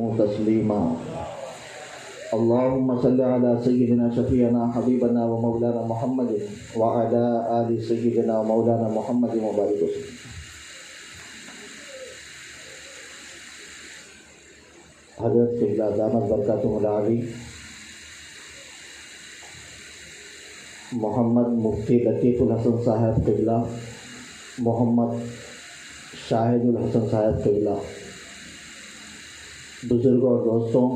تسلیما اللهم صل على سيدنا شفيعنا حبيبنا ومولانا محمد وعلى آل سيدنا ومولانا محمد وبارك وسلم. حضرت قبلہ دامت برکاتہ العالی محمد مفتی لطیف الحسن صاحب قبلہ، محمد شاہد الحسن صاحب قبلہ، بزرگوں اور دوستوں،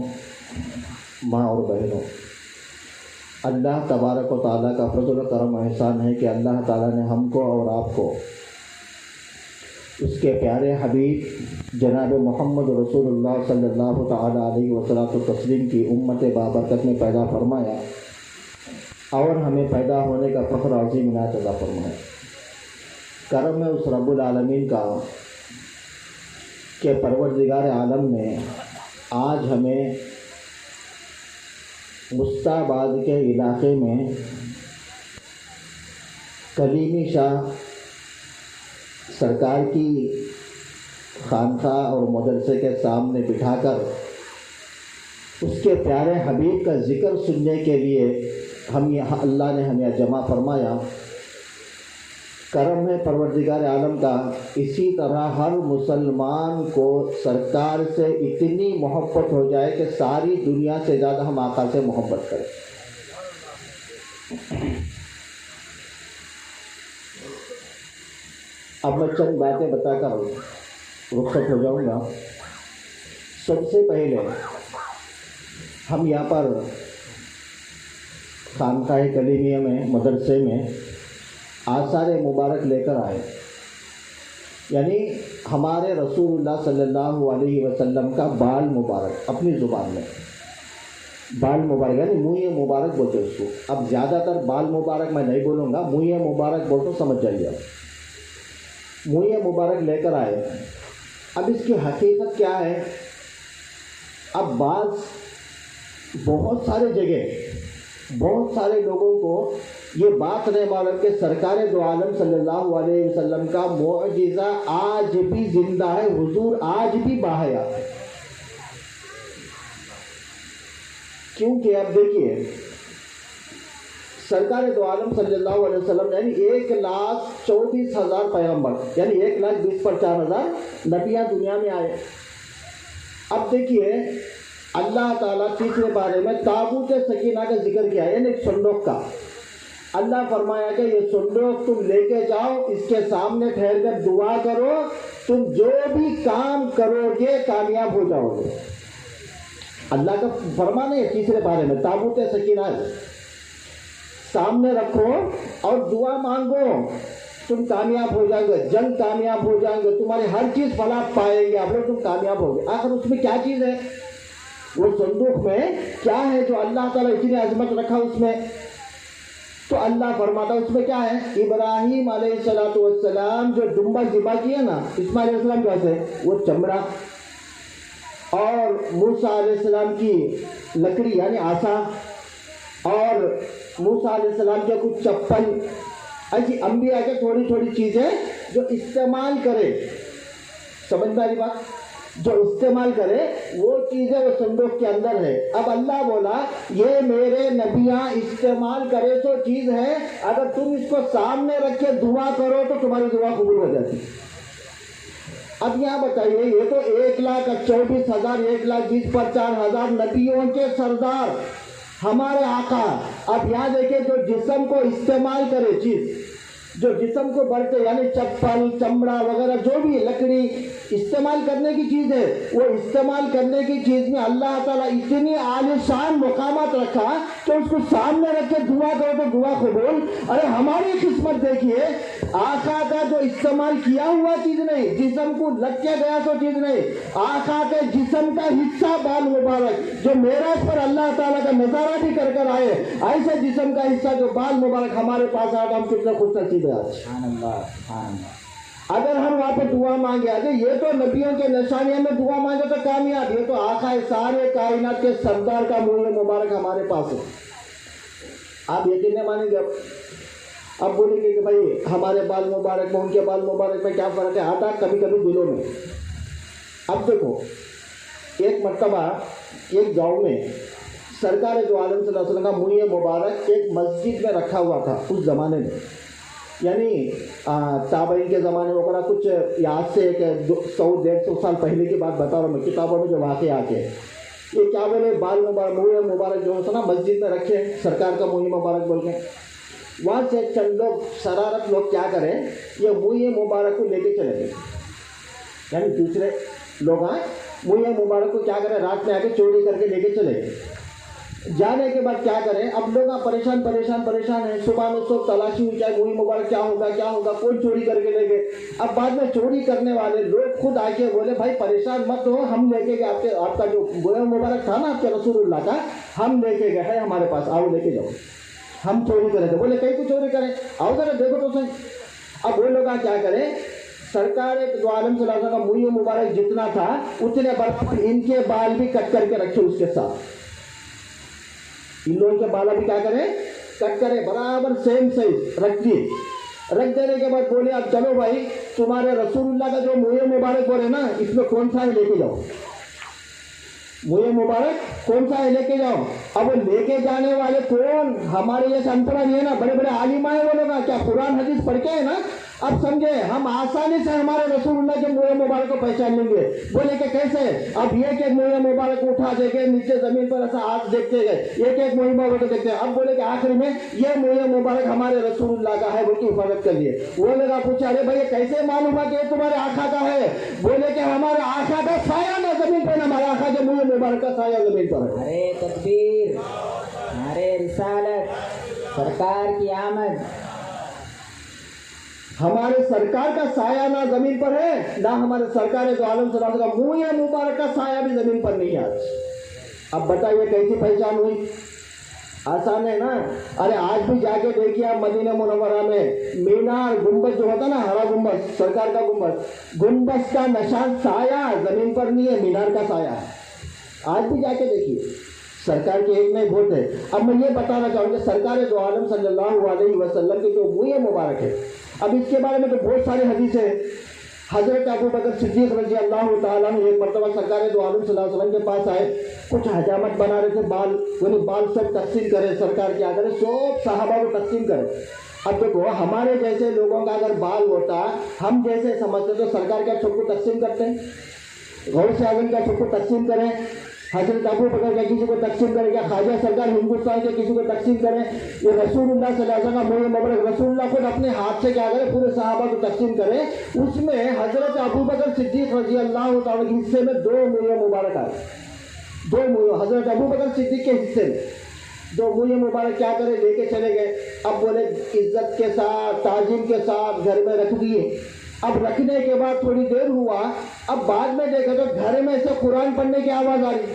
ماں اور بہنوں، اللہ تبارک و تعالیٰ کا فضل و کرم و احسان ہے کہ اللہ تعالیٰ نے ہم کو اور آپ کو اس کے پیارے حبیب جناب محمد رسول اللہ صلی اللہ تعالیٰ علیہ وسلم تسلیم کی امت بابرکت میں پیدا فرمایا اور ہمیں پیدا ہونے کا فخر عظیم عنایت عطا فرمایا. کرم ہے اس رب العالمین کا کہ پروردگار عالم نے آج ہمیں مستعباد کے علاقے میں کلیمی شاہ سرکار کی خانقاہ اور مدرسے کے سامنے بٹھا کر اس کے پیارے حبیب کا ذکر سننے کے لیے اللہ نے ہمیں جمع فرمایا. کرم ہے پروردگار عالم کا. اسی طرح ہر مسلمان کو سرکار سے اتنی محبت ہو جائے کہ ساری دنیا سے زیادہ ہم آقا سے محبت کریں. اب میں چند باتیں بتا کر رخصت ہو جاؤں گا. سب سے پہلے ہم یہاں پر خانقاہ کلیمیہ میں مدرسے میں آثار مبارک لے کر آئے، یعنی ہمارے رسول اللہ صلی اللہ علیہ وسلم کا بال مبارک، اپنی زبان میں بال مبارک یعنی منہ مبارک بولتے اس کو. اب زیادہ تر بال مبارک میں نہیں بولوں گا، منہ مبارک بول تو سمجھ جائیے. منہ مبارک لے کر آئے. اب اس کی حقیقت کیا ہے؟ اب بعض بہت سارے جگہ بہت سارے لوگوں کو یہ بات نہیں معلوم کہ سرکار دو عالم صلی اللہ علیہ وسلم کا معجزہ آج بھی زندہ ہے، حضور آج بھی باحیات ہے. کیونکہ اب دیکھیے سرکار دو عالم صلی اللہ علیہ وسلم یعنی 1,24,000 پیغمبر یعنی 1,20 پر 4,000 نبیاں دنیا میں آئے. اب دیکھیے اللہ تعالیٰ تیسرے بارے میں تابوت سکینہ کا ذکر کیا ہے، یعنی ایک صندوق کا. اللہ فرمایا کہ یہ صندوق تم لے کے جاؤ، اس کے سامنے ٹھہر کر دعا کرو، تم جو بھی کام کرو گے کامیاب ہو جاؤ گے. اللہ کا فرمان ہے تیسرے بارے میں تابوت سکینہ سامنے رکھو اور دعا مانگو، تم کامیاب ہو جائیں گے، جنگ کامیاب ہو جائیں گے، تمہاری ہر چیز فلاح پائیں گے، آپ لوگ تم کامیاب ہو گے. آخر اس میں کیا چیز ہے؟ وہ صندوق میں کیا ہے جو اللہ تعالیٰ اتنی عظمت رکھا اس میں؟ تو اللہ فرماتا اس میں کیا ہے؟ ابراہیم علیہ السلام جو ڈمبا ذبح کیا نا اسماعیل علیہ السلام کیسے وہ چمڑا، اور موسیٰ علیہ السلام کی لکڑی یعنی عصا، اور موسیٰ علیہ السلام کے کچھ چپل. ایسی انبیاء کے تھوڑی تھوڑی چیزیں جو استعمال کرے، سمجھ والی بات، جو استعمال کرے وہ چیزیں وہ صندوق کے اندر ہے. اب اللہ بولا یہ میرے نبیاں استعمال کرے تو چیز ہے، اگر تم اس کو سامنے رکھ کے دعا کرو تو تمہاری دعا قبول ہو جاتی. اب یہاں بتائیے یہ تو 1,24,000 1,20 پر 4,000 نبیوں کے سردار ہمارے آقا. اب یہاں دیکھیں جو جسم کو استعمال کرے چیز، جو جسم کو بڑھتے یعنی چپل چمڑا وغیرہ جو بھی لکڑی استعمال کرنے کی چیز ہے، وہ استعمال کرنے کی چیز میں اللہ تعالیٰ اتنی عالیشان مقامات رکھا کہ اس کو سامنے رکھ کے دعا کرو تو دعا قبول. ارے ہماری قسمت دیکھیے، آقا کا جو استعمال کیا ہوا چیز نہیں، جسم کو لگ کے گیا تو چیز نہیں، آقا کے جسم کا حصہ بال مبارک جو معراج پر اللہ تعالیٰ کا نظارہ بھی کر کر آئے، ایسے جسم کا حصہ جو بال مبارک ہمارے پاس آیا، ہم کتنے خوش نصیب ہیں آج. اگر ہم وہاں پہ دعا مانگے آگے، یہ تو نبیوں کے نشانیوں میں دعا مانگے تو کامیاب، یہ تو آقا سارے کائنات کے سردار کا منہ مبارک ہمارے پاس ہے. آپ یقین نہیں مانیں گے. اب بولیں گے کہ بھائی ہمارے بال مبارک میں ان کے بال مبارک میں کیا فرق ہے؟ آتا کبھی کبھی دلوں میں. اب دیکھو ایک مرتبہ ایک گاؤں میں سرکار دو عالم صلی اللہ علیہ وسلم کا منہ مبارک ایک مسجد میں رکھا ہوا تھا اس زمانے میں، یعنی تابعین کے زمانے میں وغیرہ کچھ یاد سے ایک 100-150 سال پہلے کی بات بتا رہا ہوں میں، کتابوں میں جو واقعات ہیں یہ کیا بولے، بال مبارک منہ مبارک جو ہے نا مسجد میں رکھے سرکار کا منہ مبارک بول کے، وہاں سے چند لوگ شرارت لوگ کیا کریں، یہ منہ مبارک کو لے کے چلے گئے، یعنی دوسرے لوگ منہ مبارک کو کیا کریں، رات میں آ کے چوری کر کے لے کے چلے گئے۔ جانے کے بعد کیا کریں، اب لوگ پریشان ہیں، صبح میں سب تلاشی ہوئی جائے منہ مبارک کیا ہوگا، کون چوری کر کے لے گئے۔ اب بعد میں چوری کرنے والے لوگ خود آ کے بولے بھائی پریشان مت ہو، ہم لے کے گئے آپ کا جو منہ مبارک تھا نا آپ کے رسول اللہ کا، ہم لے کے گئے ہیں ہمارے پاس، آؤ لے کے جاؤ، ہم چوری کرے تھے۔ بولے کہیں کو چوری کریں، آؤ ذرا دیکھو تو صحیح۔ اب وہ لوگ کیا کریں، سرکار دو عالم صلی اللہ علیہ وسلم کا منہ مبارک جتنا تھا اتنے برابر ان کے بال بھی کٹ کر کے رکھے اس کے ساتھ، ان لوگوں کے بالا بھی کیا کریں، کٹ کرے برابر سیم سائز رکھ دیے۔ رکھ دینے کے بعد بولے اب چلو بھائی تمہارے رسول اللہ کا جو منہ مبارک بولے نا اس میں کون سا ہے لے کے جاؤ، منہ مبارک کون سا ہے لے کے جاؤ۔ اب وہ لے کے جانے والے کون، ہمارے یہ ان پڑھ نہیں ہے نا، بڑے بڑے عالم آئے وہ لوگ، کیا قرآن حدیث پڑھ کے ہے نا، اب سمجھے ہم آسانی سے ہمارے رسول اللہ کے منہ مبارک کو پہچان لیں گے۔ بولے کہ کیسے، اب ایک ایک منہ مبارک اٹھا دے گے، نیچے زمین پر ایسا ہاتھ دیکھتے گئے، ایک ایک منہ مبارک دیکھتے ہیں۔ اب بولے کہ آخر میں یہ منہ مبارک ہمارے رسول اللہ کا ہے، وہ کی حفاظت کر لیے۔ وہ لوگ پوچھا ارے بھائی کیسے معلوم ہے کہ یہ تمہارے آقا کا ہے؟ بولے کہ ہمارے آقا کا سایہ نہ زمین پر، ہمارے آقا کے منہ مبارک کا سایہ زمین پر ہے۔ ارے تکبیر، ارے رسالت، سرکار کی آمد، ہمارے سرکار کا سایہ نہ زمین پر ہے، نہ ہمارے سرکار دو عالم صلی اللہ علیہ وسلم کا منہ مبارک کا سایہ بھی زمین پر نہیں ہے آج۔ اب بتائیے کیسی پہچان ہوئی؟ آسان ہے نا۔ ارے آج بھی جا کے دیکھیے آپ مدینہ منورہ میں مینار گنبد جو ہوتا نا، ہرا گنبد سرکار کا گنبد کا نشان سایہ زمین پر نہیں ہے، مینار کا سایہ ہے۔ آج بھی جا کے دیکھیے، سرکار کے ایک نہیں بہت ہے۔ اب میں یہ بتانا چاہوں گا سرکار دو عالم صلی اللہ علیہ وسلم کے جو منہ مبارک ہے، اب اس کے بارے میں تو بہت ساری حدیث ہے۔ حضرت ابو بکر صدیق رضی اللہ تعالیٰ نے ایک مرتبہ سرکار دو عالم صلی اللہ علیہ وسلم کے پاس آئے، کچھ حجامت بنا رہے تھے، بال سب تقسیم کرے سرکار کے آگے، سب صحابہ کو تقسیم کرے۔ اب دیکھو ہمارے جیسے لوگوں کا اگر بال ہوتا، ہم جیسے سمجھتے تو سرکار کیا سب کو تقسیم کرتے ہیں؟ غور سے اعظم کا سب کو تقسیم کریں، حضرت ابو بکر کا کسی کو تقسیم کریں، کیا خواجہ سرکار ہندوستان کے کسی کو تقسیم کریں؟ یہ رسول اللہ صلی اللہ علیہ وسلم کا منہ مبارک رسول اللہ خود اپنے ہاتھ سے کیا کرے، پورے صحابہ کو تقسیم کرے۔ اس میں حضرت ابو بکر صدیق رضی اللہ تعالیٰ کے حصے میں 2 منہ مبارک آئے، 2 منہ حضرت ابو بکر صدیق کے حصے میں 2 منہ مبارک کیا کرے، لے کے چلے گئے۔ اب بولے عزت کے ساتھ تعظیم کے ساتھ گھر میں رکھ دیے۔ اب رکھنے کے بعد تھوڑی دیر ہوا، اب بعد میں دیکھا تو گھر میں سے قرآن پڑھنے کی آواز آ رہی،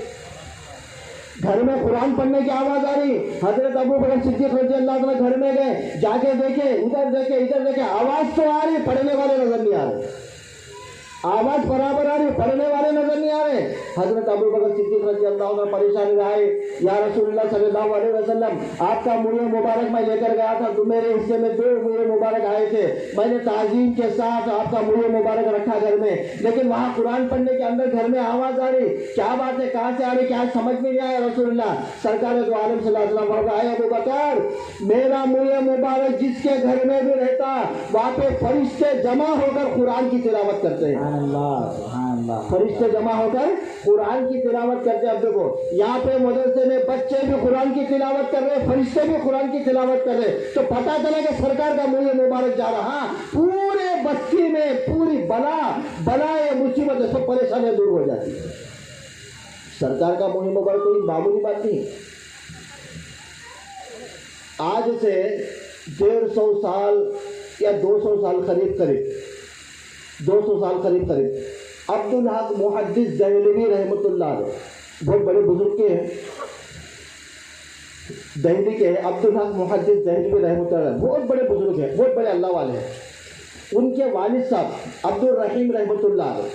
گھر میں قرآن پڑھنے کی آواز آ رہی۔ حضرت ابو بکر صدیق رضی اللہ عنہ گھر میں گئے، جا کے دیکھے، ادھر دیکھے ادھر دیکھے، آواز تو آ رہی، پڑھنے والے نظر نہیں آ رہے، آواز برابر آ رہی، پڑھنے والے نظر نہیں آ رہے۔ حضرت ابو بکر صدیق رضی اللہ عنہ پریشانی میں آئے، یا رسول اللہ صلی اللہ علیہ وسلم آپ کا منہ مبارک میں لے کر گیا تھا، تو میرے حصے میں 2 منہ مبارک آئے تھے، میں نے تعظیم کے ساتھ آپ کا منہ مبارک رکھا گھر میں، لیکن وہاں قرآن پڑھنے کے اندر گھر میں آواز آ رہی، کیا بات ہے، کہاں سے آ رہی، کیا سمجھ میں نہیں آیا رسول اللہ۔ سرکار دو عالم صلی اللہ علیہ وسلم فرمایا، اے ابو بکر میرا منہ مبارک جس کے گھر میں بھی رہتا، وہاں پہ فرشتے جمع ہو کر قرآن کی تلاوت کرتے ہیں، فرشتے جمع ہو کر قرآن کی تلاوت کرتے ہیں۔ اب دیکھو یہاں پہ مدرسے میں بچے بھی قرآن کی تلاوت کر رہے، فرشتے بھی قرآن کی تلاوت کر رہے، تو پتہ چلا کہ سرکار کا منہ مبارک جا رہا، پورے بستی میں پوری بلا مصیبت سب پریشانیاں دور ہو جاتی ہے۔ سرکار کا منہ مبارک کوئی معمولی بات نہیں۔ آج سے 150 سال یا 200 سال قریب 200 سال قریب عبدالحق محدث دہلوی رحمۃ اللہ علیہ، بہت بڑے بزرگ کے ہیں، دہلی کے عبدالحق محدث دہلوی رحمۃ اللہ علیہ، بہت بڑے بزرگ ہیں، بہت بڑے اللہ والے ہیں۔ ان کے والد صاحب عبد الرحیم رحمۃ اللہ علیہ،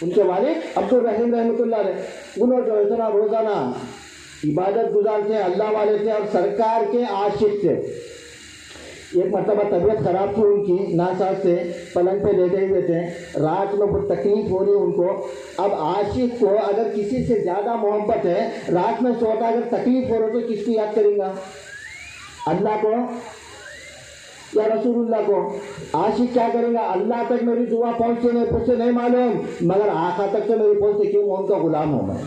ان کے والد عبد الرحیم رحمۃ اللہ علیہ، انہوں جو اتنا روزانہ عبادت گزار تھے، اللہ والے تھے اور سرکار کے عاشق تھے۔ ایک مرتبہ طبیعت خراب تھی ان کی، ناساز سے پلنگ پہ لیٹے ہوئے تھے، رات میں بہت تکلیف ہو رہی ہے ان کو۔ اب عاشق کو اگر کسی سے زیادہ محبت ہے، رات میں سوتا اگر تکلیف ہو رہا تو کس کو یاد کریں گا؟ اللہ کو یا رسول اللہ کو؟ عاشق کیا کریں گا؟ اللہ تک میری دعا پہنچے نہیں پہنچے نہیں معلوم، مگر آقا تک تو میری پہنچے، کیوں؟ میں ان کا غلام ہوں میں۔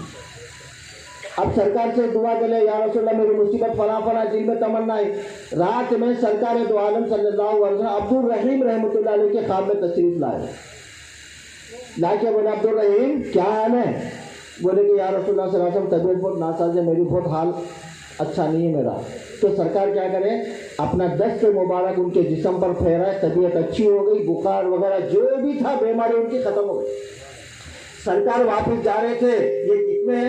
اب سرکار سے دعا کرے، یا رسول اللہ میری مصیبت فلاں فلاں، دل میں تمنا ہے۔ رات میں سرکار دو عالم صلی اللہ علیہ وسلم عبد الرحیم رحمۃ اللہ علیہ کے خواب میں تشریف لائے، لا کے بولے عبد الرحیم کیا حال ہے؟ بولے کہ یا رسول اللہ صلی اللہ علیہ وسلم طبیعت بہت ناساز ہے، میری بہت حال اچھا نہیں ہے میرا۔ تو سرکار کیا کرے؟ اپنا دست مبارک ان کے جسم پر پھیرائے، طبیعت اچھی ہو گئی، بخار وغیرہ جو بھی تھا بیماری ان کی ختم ہو گئی۔ سرکار واپس جا رہے تھے، یہ کتنے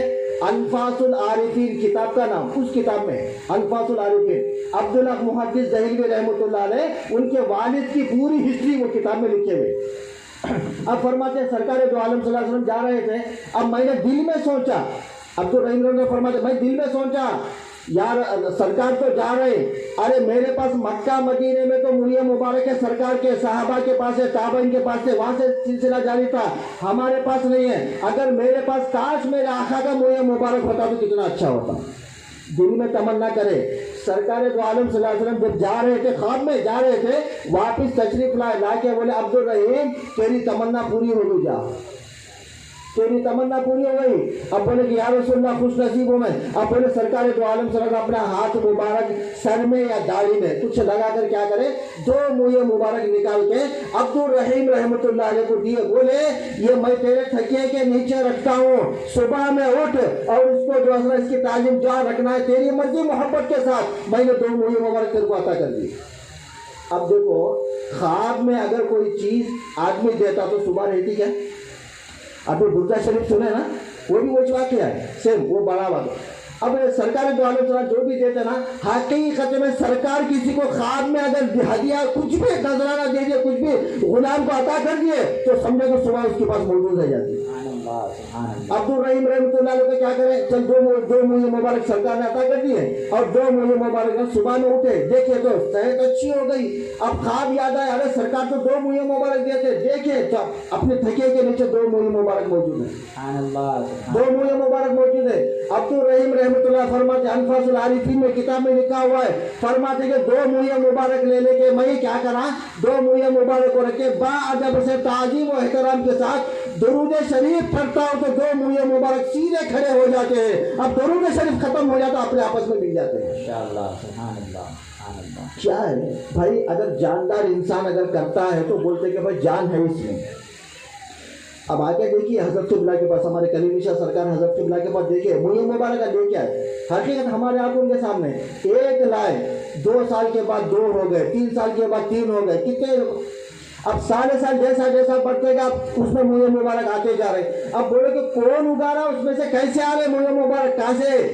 انفاس العارفین کتاب کا نام، اس کتاب میں انفاس العارفین عبداللہ محدث دہلوی رحمۃ اللہ علیہ، ان کے والد کی پوری ہسٹری وہ کتاب میں لکھے ہوئے۔ اب فرماتے ہیں سرکار دو عالم صلی اللہ علیہ وسلم جا رہے تھے، اب میں نے دل میں سوچا، عبد الرحیم نے فرماتے میں دل میں سوچا یار سرکار تو جا رہے، ارے میرے پاس مکہ مدینے میں تو منہ مبارک ہے سرکار کے، صحابہ کے پاس ہے، تابعین کے پاس ہے، وہاں سے سلسلہ جاری تھا، ہمارے پاس نہیں ہے۔ اگر میرے پاس کاش میرے آقا کا منہ مبارک ہوتا تو کتنا اچھا ہوتا۔ دل میں تمنا کرے۔ سرکار دو عالم صلی اللہ علیہ وسلم جب جا رہے تھے، خواب میں جا رہے تھے، واپس تشریف لائے، لا کے بولے عبد الرحیم تیری تمنا پوری ہو گئی، جا تیری تمنا پوری ہو گئی۔ اب بولے کہ یا رسول اللہ خوش نصیب ہوں میں۔ اب بولے سرکار دو عالم صلی اللہ علیہ وسلم اپنا ہاتھ مبارک سر میں یا داڑھی میں کچھ لگا کر کیا کرے، دو منہ مبارک نکال کے عبد الرحیم رحمۃ اللہ علیہ کو دیے، بولے یہ میں تیرے تھکیے کے نیچے رکھتا ہوں، صبح میں اٹھ اور اس کو جو ہے اس کی تعلیم جہاں رکھنا ہے تیری مرضی محبت کے ساتھ، میں نے دو منہ مبارک تیرے کو عطا کر دی۔ اب دیکھو خواب میں اگر کوئی چیز آدمی دیتا تو صبح رہتی کیا؟ آپ نے بردا شریف سنے نا، وہ بھی وہی واقعہ ہے، سیم وہ بڑا واقعہ۔ اب سرکار دو عالم صلی اللہ علیہ وسلم جو بھی دیتے نا، حقیقت میں سرکار کسی کو خواب میں اگر ہدیہ کچھ بھی نذرانہ دے دیے، کچھ بھی غلام کو عطا کر دیے تو سمجھے تو صبح اس کے پاس موجود رہ جاتی۔ عبد الرحیم رحمۃ اللہ علیہ کیا کرے، چل دو منہ مبارک سرکار نے عطا کر دیے اور دو منہ مبارک صبح میں اٹھے، دیکھے تو صحت اچھی ہو گئی۔ اب خواب یاد آئے، ارے سرکار تو دو منہ مبارک دیتے، دیکھے اپنے تھکے کے نیچے دو منہ مبارک موجود ہے، دو منہ مبارک موجود ہے۔ عبد الرحیم رحمۃ اللہ فرماتے انفاس العارفین میں کتاب میں لکھا ہوا ہے، فرماتے کہ دو منہ مبارک لے لے کے میں کیا کرا، دو منہ مبارک کو رکھ کے با ادب سے تعظیم و احترام کے ساتھ درود شریف پڑھتا ہوں تو دو منہ مبارک سیدھے کھڑے ہو جاتے ہیں۔ اب درود شریف ختم ہو جاتا اپنے آپس میں مل جاتے ہیں۔ کیا ہے بھائی، اگر جاندار انسان اگر کرتا ہے تو بولتے کہ بھائی جان ہے اس میں۔ اب آگے دیکھیے حضرت قبلہ کے پاس، ہمارے کلیم شاہ سرکار حضرت قبلہ کے پاس دیکھیے منہ مبارک کا لے کے آئے، حقیقت ہمارے آنکھوں کے سامنے، ایک لائے، 2 سال کے بعد 2 ہو گئے، 3 سال کے بعد 3 ہو گئے، کتنے اب سال جیسا جیسا بڑھتے گا اس میں منہ مبارک آتے جا رہے۔ اب بولے کہ کون اگا رہا اس میں سے، کیسے آ رہے منہ مبارک، کہاں سے؟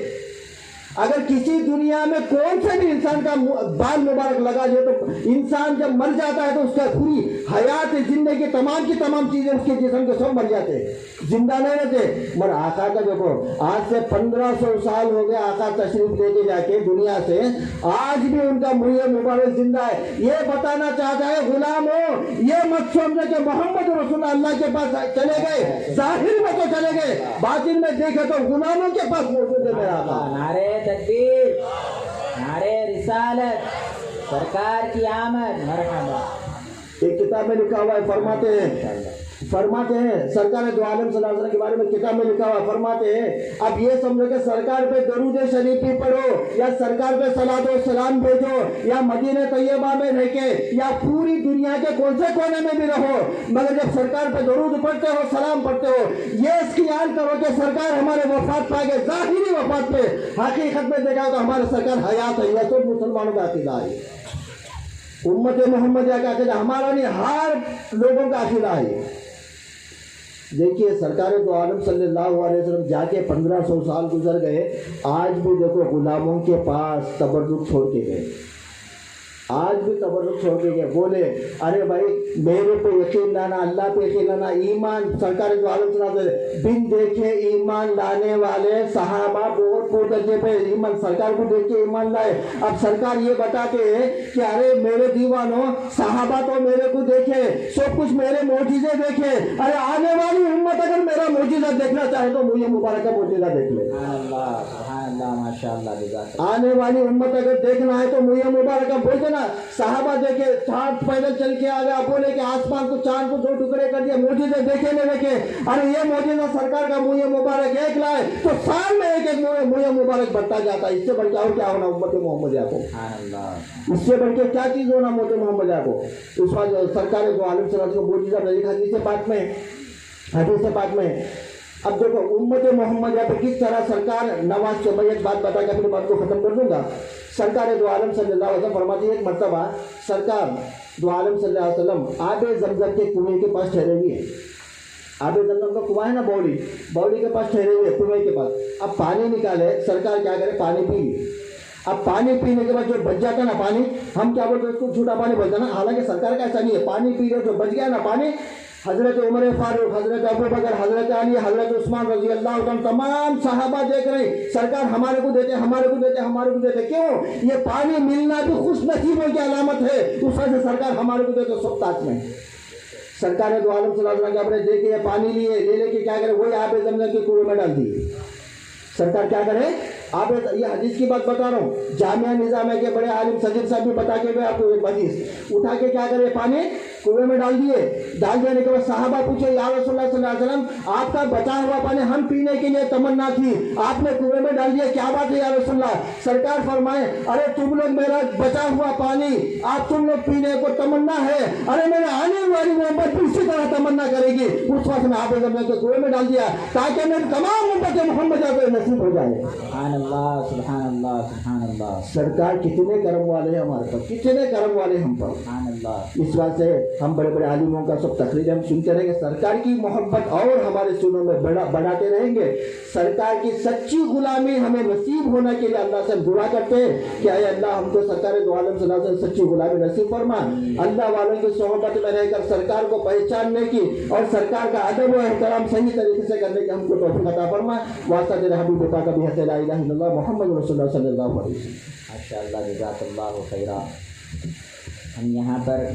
اگر کسی دنیا میں کون سے بھی انسان کا بال مبارک لگا دے تو انسان جب مر جاتا ہے تو اس کا پوری حیات زندگی تمام کی تمام چیزیں اس کے جسم کے سب مر جاتے ہیں، زندہ نہیں رہتے۔ مگر آقا کا دیکھو آج سے 1500 سال ہو گئے آقا تشریف لے کے جا کے دنیا سے، آج بھی ان کا منہ مبارک زندہ ہے۔ یہ بتانا چاہتا ہے غلاموں، یہ مت سمجھے کہ محمد رسول اللہ کے پاس چلے گئے، ظاہر میں تو چلے گئے، باطن میں دیکھے تو غلاموں کے پاس موجود ہے میرا آقا۔ نعرے تکبیر، نعرے رسالت، سرکار کی آمد، مرحبا۔ ایک کتاب میں لکھا ہوا ہے، فرماتے ہیں سرکار دو عالم صلی اللہ علیہ وسلم کے بارے میں کتاب میں لکھا ہوا ہے، فرماتے ہیں اب یہ سمجھو کہ سرکار پہ درود شریف ہی پڑھو یا سرکار پہ صلوات و سلام بھیجو یا مدینہ طیبہ میں رہ کے یا پوری دنیا کے کون سے کونے میں بھی رہو، مگر جب سرکار پہ درود پڑھتے ہو، سلام پڑھتے ہو، یہ اس کی یاد کرو کہ سرکار ہمارے وفات پا گئے، ظاہری وفات پہ، حقیقت میں دیکھا تو ہمارے سرکار حیات ہے۔ یہ سب مسلمانوں کا عقیدہ ہے، امت محمدیہ کا عقیدہ، ہمارا نہیں ہر لوگوں کا عقیدہ ہے۔ دیکھیے سرکار دو عالم صلی اللہ علیہ وسلم جا کے 1500 سال گزر گئے، آج بھی دیکھو غلاموں کے پاس تبرک چھوڑ کے گئے۔ آج بھی تبرک چھوڑ کے گئے، بولے ارے بھائی میرے پہ یقین لانا، اللہ پہ یقین لانا، ایمان سرکار دو عالم صلی اللہ علیہ وسلم بن دیکھے ایمان لانے والے صحابہ بہت درجے پہ ایمان سرکار کو دیکھ کے ایمان لائے۔ اب سرکار یہ بتاتے ہیں کہ ارے میرے دیوانوں، صحابہ تو میرے کو دیکھے، سب کچھ میرے معجزے دیکھے، ارے آنے والی امت اگر میرا معجزہ دیکھنا چاہے تو مجھے مبارک کا معجزہ دیکھ لے۔ سبحان اللہ ماشاء اللہ۔ آنے والی امت اگر دیکھنا ہے تو مجھے مبارک کا بولتے نا، صحابہ دیکھے چاند پیدل چل کے آ گیا، بولے کہ آسمان کو چاند کو 2 ٹکڑے کر دیا، معجزے دیکھے نہ دیکھے، ارے یہ معجزہ سرکار کا منہ مبارک ایک لائے تو سال میں ایک منہ مبارک بڑھتا جاتا ہے۔ اس سے بڑھ کے اور کیا ہونا امت محمدیہ کو؟ اس سے بڑھ کے کیا چیز ہونا امت محمدیہ کو؟ اس وقت سرکار دو عالم صلی اللہ علیہ وسلم کو معجزہ نہیں لکھا حدیث پاک میں۔ اب دیکھو امت محمدیہ پہ کس طرح سرکار نواز سے میں ایک بات بتا کے اپنی بات کو ختم کر دوں گا۔ سرکار دو عالم صلی اللہ علیہ وسلم فرماتی ہے، ایک مرتبہ سرکار دو عالم صلی اللہ علیہ وسلم آب زمزم کے کنویں کے پاس ٹھہرے ہوئے ہیں۔ آب زمزم کا کنواں ہے نا، باولی کے پاس ٹھہرے ہوئے کنویں کے پاس۔ اب پانی نکالے، سرکار کیا کرے، پانی پی لی۔ اب پانی پینے کے بعد جو بچ جاتا نا پانی، ہم کیا بولتے ہیں اس کو جھوٹا پانی بولتے ہیں نا، حالانکہ سرکار کا ایسا نہیں ہے، پانی پی لے جو بچ گیا نا پانی، حضرت عمر فاروق، حضرت ابوبکر، حضرت علی، حضرت عثمان رضی اللہ عنہ تمام صحابہ دیکھ رہے ہیں سرکار ہمارے کو دیتے، ہمارے کو دیتے، ہمارے کو دیتے۔ کیوں؟ یہ پانی ملنا بھی خوش نصیبوں کی علامت ہے، اس وجہ سے سرکار ہمارے کو دیتے سب تاج میں۔ سرکار دو عالم صلی اللہ علیہ وسلم کے دیکھے یہ پانی لیے، لے کے کیا کرے، وہی آب زمزم کے کنویں میں ڈال دیے۔ سرکار کیا کرے، آپ یہ حدیث کی بات بتا رہا ہوں، جامعہ نظامیہ کے بڑے عالم سجد صاحب بھی بتا کے گئے آپ کو ایک حدیث، اٹھا کے کیا کرے، پانی کنویں میں ڈال دیے۔ ڈال دینے کے بعد صحابہ پوچھے یا رسول اللہ صلی اللہ علیہ وسلم، آپ کا بچا ہوا پانی ہم پینے کے لیے تمنا تھی، آپ نے کنویں میں ڈال دیا، کیا بات ہے یا رسول اللہ؟ سرکار فرمائے ارے تم لوگ میرا بچا ہوا پانی آپ تم لوگ پینے کو تمنا ہے، ارے میرے آنے والی محبت بھی اسی طرح تمنا کرے گی، اس وقت میں آپ نے کنویں میں ڈال دیا تاکہ میری تمام امت محمد کو نصیب ہو جائے۔ سبحان اللہ سبحان اللہ سبحان اللہ۔ سرکار کتنے کرم والے ہیں ہمارے پر، کتنے کرم والے ہم پر، سبحان اللہ۔ اس بات سے ہم بڑے بڑے عالموں کا سب تقریر ہم سنتے رہیں گے، سرکار کی محبت اور ہمارے سنوں میں بڑھاتے رہیں گے۔ سرکار کی سچی غلامی ہمیں نصیب ہونے کے لیے اللہ سے دعا کرتے ہیں کہ اے اللہ ہم کو سرکار دو عالم صلی اللہ علیہ وسلم سچی غلامی نصیب فرما، اللہ والوں کی صحبت میں رہ کر سرکار کو پہچاننے کی اور سرکار کا ادب و احترام صحیح طریقے سے کرنے کی ہم کو توفیق عطا فرما۔ واسطہ تیرے حبیب پاک ابھی حضرت لا الہ الا اللہ محمد رسول اللہ صلی اللہ علیہ وسلم۔ ماشاء اللہ جزاک اللہ خیرا۔ ہم یہاں پر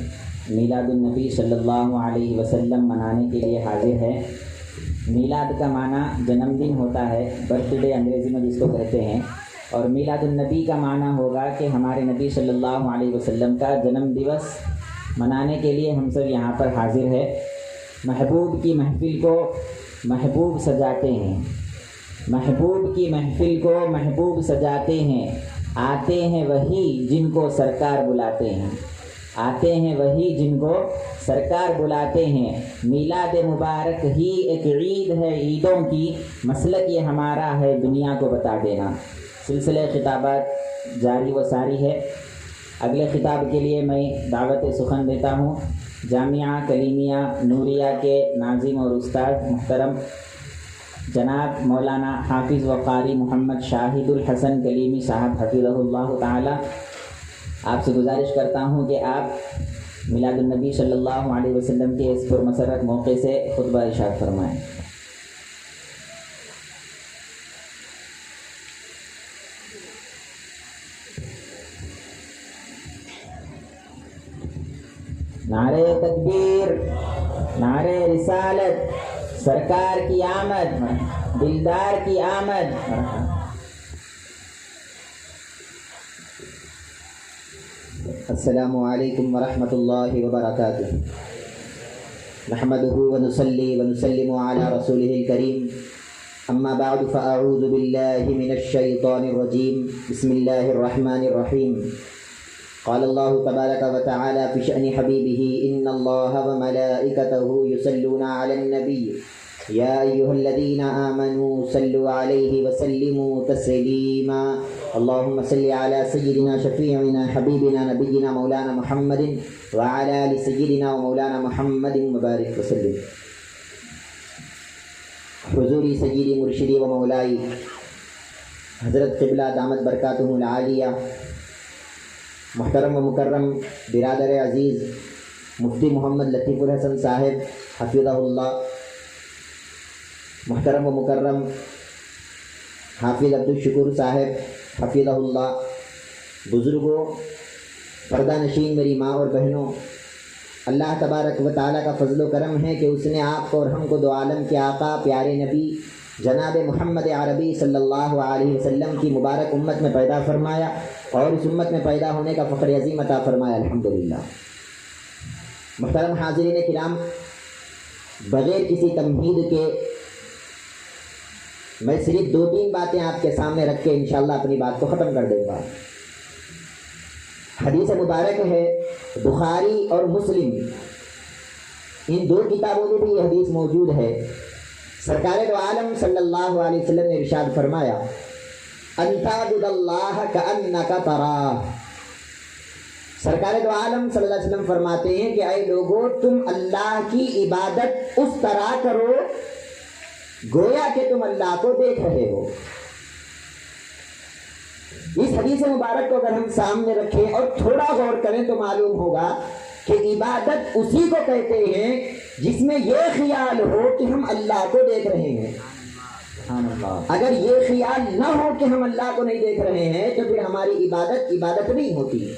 میلاد النبی صلی اللہ علیہ وسلم منانے کے لیے حاضر ہیں۔ میلاد کا معنی جنم دن ہوتا ہے، برتھ ڈے انگریزی میں جس کو کہتے ہیں، اور میلاد النبی کا معنی ہوگا کہ ہمارے نبی صلی اللہ علیہ وسلم کا جنم دیوس منانے کے لیے ہم سب یہاں پر حاضر ہے۔ محبوب کی محفل کو محبوب سجاتے ہیں، محبوب کی محفل کو محبوب سجاتے ہیں، آتے ہیں وہی جن کو سرکار بلاتے ہیں، آتے ہیں وہی جن کو سرکار بلاتے ہیں۔ میلاد مبارک ہی ایک عید ہے عیدوں کی، مسلک یہ ہمارا ہے دنیا کو بتا دینا۔ سلسلہ خطابات جاری و ساری ہے۔ اگلے خطاب کے لیے میں دعوت سخن دیتا ہوں جامعہ کلیمیہ نوریہ کے ناظم اور استاد محترم جناب مولانا حافظ و قاری محمد شاہد الحسن کلیمی صاحب حفظہ اللہ تعالی۔ آپ سے گزارش کرتا ہوں کہ آپ میلاد النبی صلی اللہ علیہ وسلم کے اس پرمسرت موقع سے خطبہ ارشاد فرمائیں۔ نعرہ تکبیر، نعرہ رسالت، سرکار کی آمد، دلدار کی آمد۔ السلام علیکم ورحمۃ اللہ وبرکاتہ۔ نحمده ونصلي ونسلم على رسوله الكريم، اما بعد فاعوذ باللہ من الشیطان الرجیم، بسم اللہ الرحمن الرحیم۔ قال الله تبارك وتعالى في شأن حبيبه إن الله وملائكته يصلون على النبي يا أيها الذين آمنوا صلوا عليه وسلموا تسليما اللهم صل على سيدنا شفيعنا حبيبنا نبينا مولانا محمد وعلى آل سيدنا ومولانا محمد وبارك وسلم۔ حضور سيدي مرشدي ومولاي حضرت قبلہ دامت برکاتہ العالیہ محترم و مکرم برادر عزیز مفتی محمد لطیف الحسن صاحب حفظہ اللہ، محترم و مکرم حافظ عبدالشکور صاحب حفظہ اللہ، بزرگوں، پردہ نشین میری ماں اور بہنوں، اللہ تبارک و تعالیٰ کا فضل و کرم ہے کہ اس نے آپ کو اور ہم کو دو عالم کے آقا پیارے نبی جناب محمد عربی صلی اللہ علیہ وسلم کی مبارک امت میں پیدا فرمایا اور اس امت میں پیدا ہونے کا فخر عظیم عطا فرمایا، الحمدللہ۔ محترم حاضرین کرام، بغیر کسی تمہید کے میں صرف 2-3 باتیں آپ کے سامنے رکھ کے انشاءاللہ اپنی بات کو ختم کر دوں گا۔ حدیث مبارک ہے بخاری اور مسلم، ان 2 کتابوں میں بھی یہ حدیث موجود ہے۔ سرکار دو عالم صلی اللہ علیہ وسلم نے ارشاد فرمایا ان تعبد اللہ کأنک تراہ۔ سرکار دو عالم صلی اللہ علیہ وسلم فرماتے ہیں کہ اے لوگو، تم اللہ کی عبادت اس طرح کرو گویا کہ تم اللہ کو دیکھ رہے ہو۔ اس حدیث مبارک کو اگر ہم سامنے رکھیں اور تھوڑا غور کریں تو معلوم ہوگا کہ عبادت اسی کو کہتے ہیں جس میں یہ خیال ہو کہ ہم اللہ کو دیکھ رہے ہیں۔ اگر یہ خیال نہ ہو کہ ہم اللہ کو نہیں دیکھ رہے ہیں تو پھر ہماری عبادت نہیں ہوتی۔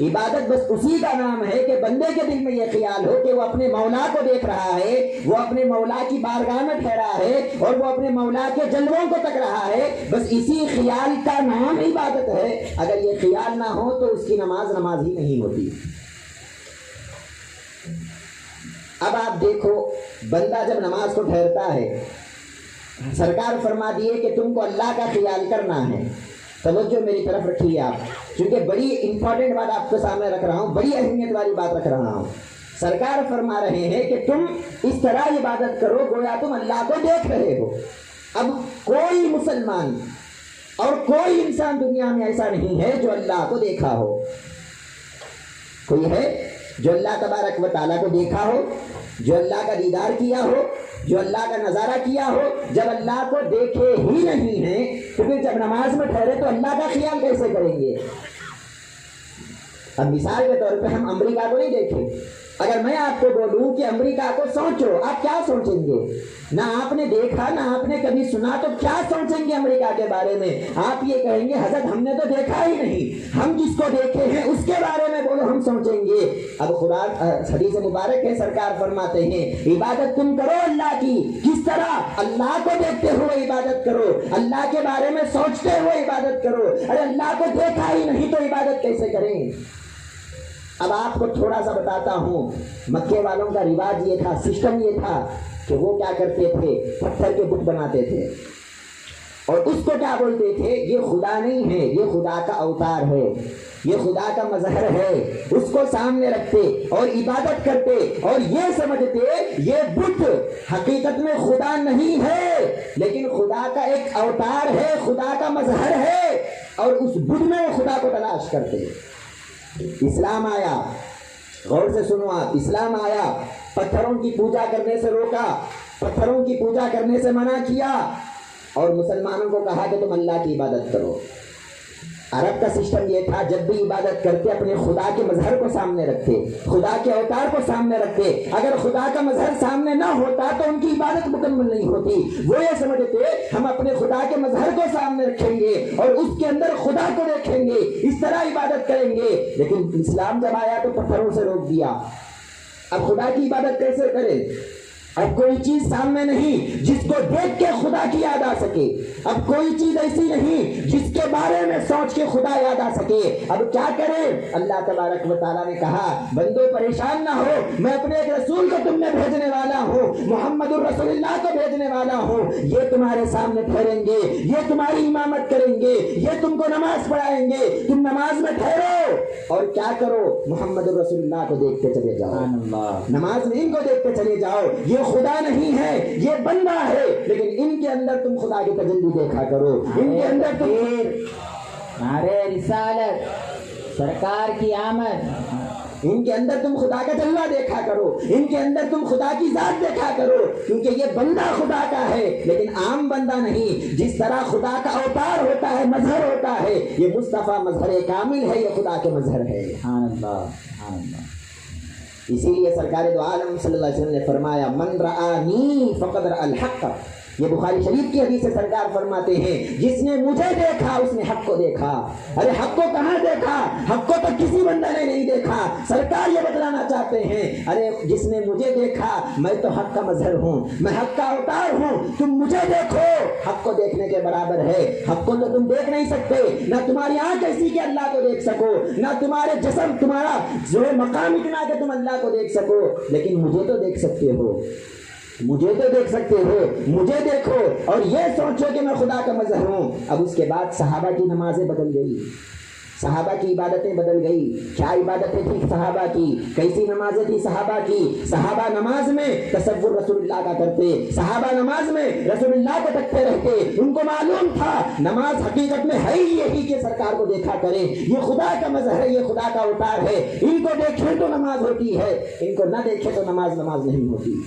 عبادت بس اسی کا نام ہے کہ بندے کے دل میں یہ خیال ہو کہ وہ اپنے مولا کو دیکھ رہا ہے، وہ اپنے مولا کی بارگاہ میں ٹھہرا ہے اور وہ اپنے مولا کے جلووں کو تک رہا ہے، بس اسی خیال کا نام عبادت ہے۔ اگر یہ خیال نہ ہو تو اس کی نماز ہی نہیں ہوتی۔ اب آپ دیکھو، بندہ جب نماز کو ٹھہرتا ہے، سرکار فرما دیے کہ تم کو اللہ کا خیال کرنا ہے۔ توجہ میری طرف رکھیے آپ، کیونکہ بڑی امپورٹنٹ بات آپ کے سامنے رکھ رہا ہوں، بڑی اہمیت والی بات رکھ رہا ہوں۔ سرکار فرما رہے ہیں کہ تم اس طرح عبادت کرو گویا تم اللہ کو دیکھ رہے ہو۔ اب کوئی مسلمان اور کوئی انسان دنیا میں ایسا نہیں ہے جو اللہ کو دیکھا ہو۔ کوئی ہے جو اللہ تبارک و تعالیٰ کو دیکھا ہو، جو اللہ کا دیدار کیا ہو، جو اللہ کا نظارہ کیا ہو؟ جب اللہ کو دیکھے ہی نہیں ہیں تو پھر جب نماز میں ٹھہرے تو اللہ کا خیال کیسے کریں گے؟ اب مثال کے طور پہ ہم امریکہ کو نہیں دیکھیں، اگر میں آپ کو بولوں کہ امریکہ کو سوچو، آپ کیا سوچیں گے؟ نہ آپ نے دیکھا نہ آپ نے کبھی سنا، تو کیا سوچیں گے امریکہ کے بارے میں؟ آپ یہ کہیں گے حضرت ہم نے تو دیکھا ہی نہیں، ہم جس کو دیکھے ہیں اس کے بارے میں بولو ہم سوچیں گے۔ اب قرآن حدیث مبارک ہے، سرکار فرماتے ہیں عبادت تم کرو اللہ کی، کس طرح؟ اللہ کو دیکھتے ہوئے عبادت کرو، اللہ کے بارے میں سوچتے ہوئے عبادت کرو۔ ارے اللہ کو دیکھا ہی نہیں تو عبادت کیسے کریں؟ اب آپ کو تھوڑا سا بتاتا ہوں، مکے والوں کا رواج یہ تھا، سسٹم یہ تھا کہ وہ کیا کرتے تھے؟ پتھر کے بت بناتے تھے اور اس کو کیا بولتے تھے؟ یہ خدا نہیں ہے، یہ خدا کا اوتار ہے، یہ خدا کا مظہر ہے۔ اس کو سامنے رکھتے اور عبادت کرتے اور یہ سمجھتے یہ بت حقیقت میں خدا نہیں ہے لیکن خدا کا ایک اوتار ہے، خدا کا مظہر ہے، اور اس بت میں وہ خدا کو تلاش کرتے۔ اسلام آیا، غور سے سنو آپ، اسلام آیا، پتھروں کی پوجا کرنے سے روکا، پتھروں کی پوجا کرنے سے منع کیا اور مسلمانوں کو کہا کہ تم اللہ کی عبادت کرو۔ عرب کا سسٹم یہ تھا، جب بھی عبادت کرتے اپنے خدا کے مظہر کو سامنے رکھتے، خدا کے اوتار کو سامنے رکھتے۔ اگر خدا کا مظہر سامنے نہ ہوتا تو ان کی عبادت مکمل نہیں ہوتی۔ وہ یہ سمجھتے ہم اپنے خدا کے مظہر کو سامنے رکھیں گے اور اس کے اندر خدا کو دیکھیں گے، اس طرح عبادت کریں گے۔ لیکن اسلام جب آیا تو پتھروں سے روک دیا۔ اب خدا کی عبادت کیسے کریں؟ اب کوئی چیز سامنے نہیں جس کو دیکھ کے خدا کی یاد آ سکے، اب کوئی چیز ایسی نہیں جس کے بارے میں سوچ کے خدا یاد آ سکے۔ اب کیا کریں؟ اللہ تبارک و تعالیٰ نے کہا بندو پریشان نہ ہو، میں اپنے ایک رسول کو تم نے بھیجنے والا ہوں، محمد الرسول اللہ کو بھیجنے والا ہوں، یہ تمہارے سامنے ٹھہریں گے، یہ تمہاری امامت کریں گے، یہ تم کو نماز پڑھائیں گے، تم نماز میں ٹھہرو اور کیا کرو؟ محمد الرسول اللہ کو دیکھتے چلے جاؤ، نماز میں ان کو دیکھتے چلے جاؤ۔ یہ خدا نہیں ہے، یہ بندہ ہے، لیکن ان کے اندر تم خدا کی تجلی دیکھا کرو، ان کے اندر تم نعرہ رسالت، سرکار کی آمد، ان کے اندر تم خدا کا جلوہ دیکھا کرو، ان کے اندر تم خدا کی ذات دیکھا کرو، کیونکہ یہ بندہ خدا کا ہے لیکن عام بندہ نہیں۔ جس طرح خدا کا اوتار ہوتا ہے، مظہر ہوتا ہے، یہ مصطفیٰ مظہر کامل ہے، یہ خدا کے مظہر ہے۔ سبحان اللہ، سبحان اللہ۔ اسی لیے سرکار دو عالم صلی اللہ علیہ وسلم نے فرمایا من رآنی فقد رأى الحق، یہ بخاری شریف کی حدیث سے سرکار فرماتے ہیں جس نے مجھے دیکھا اس نے حق کو دیکھا۔ ارے حق کو کہاں دیکھا؟ حق کو تو کسی بندہ نے نہیں دیکھا۔ سرکار یہ بتلانا چاہتے ہیں ارے جس نے مجھے دیکھا میں تو حق کا مظہر ہوں، میں حق کا اوتار ہوں، تم مجھے دیکھو، حق کو دیکھنے کے برابر ہے۔ حق کو تو تم دیکھ نہیں سکتے، نہ تمہاری آنکھ ایسی کہ اللہ کو دیکھ سکو، نہ تمہارے جسم تمہارا جو مقام اتنا کہ تم اللہ کو دیکھ سکو، لیکن مجھے تو دیکھ سکتے ہو، مجھے تو دیکھ سکتے ہو، مجھے دیکھو اور یہ سوچو کہ میں خدا کا مظہر ہوں۔ اب اس کے بعد صحابہ کی نمازیں بدل گئی، صحابہ کی عبادتیں بدل گئی۔ کیا عبادتیں تھی صحابہ کی؟ کیسی نمازیں تھی صحابہ کی؟ صحابہ نماز میں تصور رسول اللہ کا کرتے، صحابہ نماز میں رسول اللہ کو تکتے رہتے، ان کو معلوم تھا نماز حقیقت میں ہے یہی کہ سرکار کو دیکھا کرے، یہ خدا کا مظہر ہے، یہ خدا کا اوتار ہے، ان کو دیکھیں تو نماز ہوتی ہے، ان کو نہ دیکھیں تو نماز نہیں ہوتی۔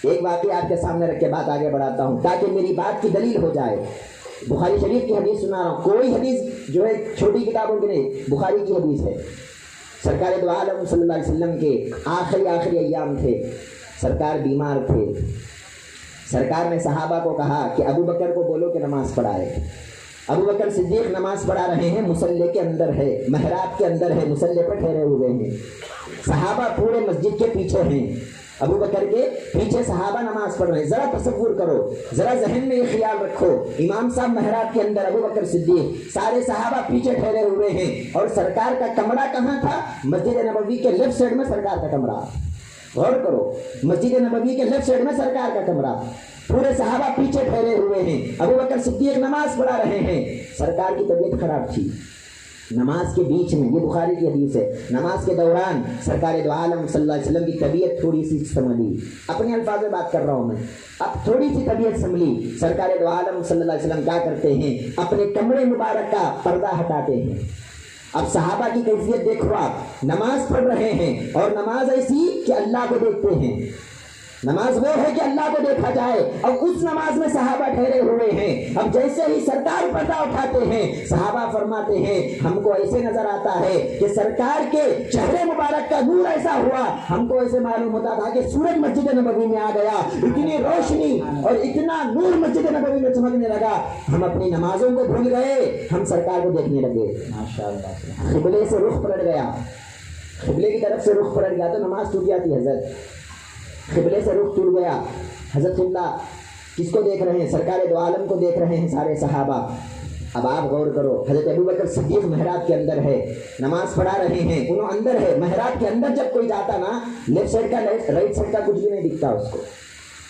ایک واقعہ آپ کے سامنے رکھ کے بات آگے بڑھاتا ہوں تاکہ میری بات کی دلیل ہو جائے۔ بخاری شریف کی حدیث سنا رہا ہوں، کوئی حدیث جو ہے چھوٹی کتابوں کی نہیں، بخاری کی حدیث ہے۔ سرکار دو عالم صلی اللہ علیہ وسلم کے آخری ایام تھے، سرکار بیمار تھے۔ سرکار نے صحابہ کو کہا کہ ابو بکر کو بولو کہ نماز پڑھائے۔ ابو بکر صدیق نماز پڑھا رہے ہیں، مصلی کے اندر ہے، محراب کے اندر ہے، مصلی پر ٹھہرے ہوئے ہیں۔ صحابہ پورے مسجد کے پیچھے ہیں، ابو بکر کے پیچھے صحابہ نماز پڑھ رہے ہیں۔ ذرا تصور کرو، ذرا ذہن میں یہ خیال رکھو، امام صاحب محراب کے اندر، ابو بکر صدیق، سارے صحابہ پیچھے ٹھہرے ہوئے ہیں، اور سرکار کا کمرہ کہاں تھا؟ مسجد نبوی کے لیفٹ سائڈ میں سرکار کا کمرہ۔ غور کرو، مسجد نبوی کے لیفٹ سائڈ میں سرکار کا کمرہ، پورے صحابہ پیچھے ٹھہرے ہوئے ہیں، ابو بکر صدیق نماز پڑھا رہے ہیں۔ سرکار کی طبیعت خراب تھی، نماز کے بیچ میں، یہ بخاری کی حدیث ہے، نماز کے دوران سرکار دو عالم صلی اللہ علیہ وسلم کی طبیعت تھوڑی سی سنبھلی، اپنے الفاظ میں بات کر رہا ہوں میں، اب تھوڑی سی طبیعت سنبھلی۔ سرکار دو عالم صلی اللہ علیہ وسلم کیا کرتے ہیں؟ اپنے کمرے مبارک کا پردہ ہٹاتے ہیں۔ اب صحابہ کی کیفیت دیکھو، آپ نماز پڑھ رہے ہیں اور نماز ایسی کہ اللہ کو دیکھتے ہیں، نماز وہ ہے کہ اللہ کو دیکھا جائے، اور اس نماز میں صحابہ ٹھہرے ہوئے ہیں۔ اب جیسے ہی سرکار پردہ اٹھاتے ہیں، صحابہ فرماتے ہیں ہم کو ایسے نظر آتا ہے کہ سرکار کے چہرے مبارک کا نور ایسا ہوا، ہم کو ایسے معلوم ہوتا تھا کہ سورج مسجد نبوی میں آ گیا، اتنی روشنی اور اتنا نور مسجد نبوی میں چمکنے لگا، ہم اپنی نمازوں کو بھول گئے، ہم سرکار کو دیکھنے لگے۔ ماشاءاللہ، قبلے سے رخ پلٹ گیا، قبلے کی طرف سے رخ پلٹ گیا تو نماز ٹوٹ جاتی۔ حضرت قبلے سے رخ ٹوٹ گیا، حضرت اللہ کس کو دیکھ رہے ہیں؟ سرکار دو عالم کو دیکھ رہے ہیں سارے صحابہ۔ اب آپ غور کرو، حضرت ابو بکر صدیق محراب کے اندر ہے، نماز پڑھا رہے ہیں، انہوں اندر ہے۔ محراب کے اندر جب کوئی جاتا نا، لیفٹ سائڈ کا رائٹ سائڈ کا کچھ بھی نہیں دکھتا اس کو۔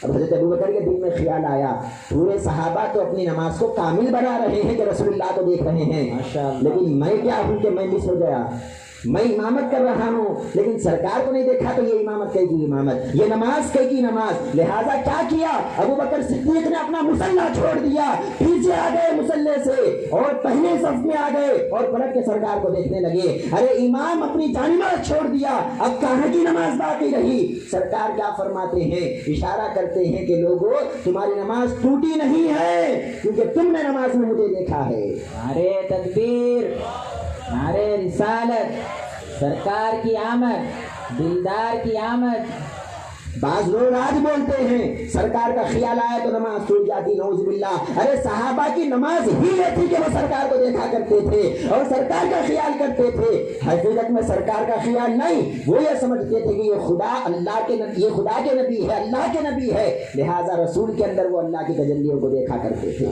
اب حضرت ابو بکر کے دل میں خیال آیا، پورے صحابہ تو اپنی نماز کو کامل بنا رہے ہیں کہ رسول اللہ کو دیکھ رہے ہیں، لیکن میں کیا ہوں کہ میں مس ہو گیا، میں امامت کر رہا ہوں لیکن سرکار کو نہیں دیکھا، تو یہ امامت کہے گی امامت، یہ نماز کہے گی نماز۔ لہٰذا کیا کیا؟ ابو بکر صدیق نے اپنا مصلی چھوڑ دیا، پیچھے آ گئے مصلی سے اور پہلے صف میں آ گئے اور پلٹ کے سرکار کو دیکھنے لگے۔ ارے امام اپنی جانب چھوڑ دیا، اب کہاں کی نماز باقی رہی؟ سرکار کیا فرماتے ہیں؟ اشارہ کرتے ہیں کہ لوگوں تمہاری نماز ٹوٹی نہیں ہے کیونکہ تم نے نماز میں مجھے دیکھا ہے۔ نعرے تکبیر، نعرے رسالت، سرکار کی آمد، دلدار کی آمد۔ بعض لوگ آج بولتے ہیں سرکار کا خیال آیا تو نماز ٹوٹ جاتی، نعوذ باللہ۔ ارے صحابہ کی نماز ہی یہ تھی کہ وہ سرکار کو دیکھا کرتے تھے اور سرکار کا خیال کرتے تھے، حقیقت میں سرکار کا خیال نہیں، وہ یہ سمجھتے تھے کہ یہ خدا اللہ کے یہ خدا کے نبی ہے، اللہ کے نبی ہے، لہٰذا رسول کے اندر وہ اللہ کی تجلیوں کو دیکھا کرتے تھے،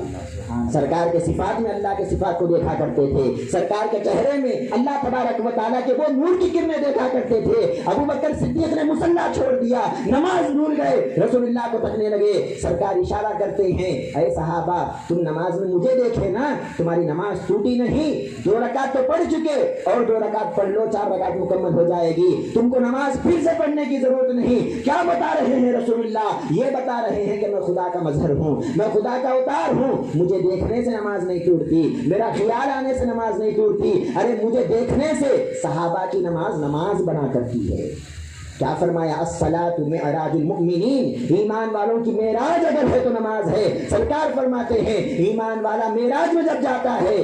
سرکار کے صفات میں اللہ کے صفات کو دیکھا کرتے تھے، سرکار کے چہرے میں اللہ تبارک و تعالیٰ کے وہ نور کی کرنیں دیکھا کرتے تھے۔ ابو بکر صدیق نے مصلی چھوڑ دیا، نماز بھول گئے, رسول اللہ کو تکنے لگے. سرکار اشارہ کرتے ہیں, اے صحابہ تم نماز میں مجھے دیکھے نا, تمہاری نماز ٹوٹی نہیں, 2 رکعت تو پڑھ چکے, اور 2 رکعت پڑھ لو, 4 رکعت مکمل ہو جائے گی, تم کو نماز پھر سے پڑھنے کی ضرورت نہیں. کیا بتا رہے ہیں رسول اللہ؟ یہ بتا رہے ہیں کہ میں خدا کا مظہر ہوں, میں خدا کا اوتار ہوں, مجھے دیکھنے سے نماز نہیں ٹوٹتی, میرا خیال آنے سے نماز نہیں ٹوٹتی. ارے مجھے دیکھنے سے صحابہ کی نماز بنا کرتی ہے. کیا فرمایا؟ الصلاۃ معراج المؤمنین, ایمان والوں کی معراج اگر ہے تو نماز ہے. سرکار فرماتے ہیں ایمان والا معراج میں جب جاتا ہے,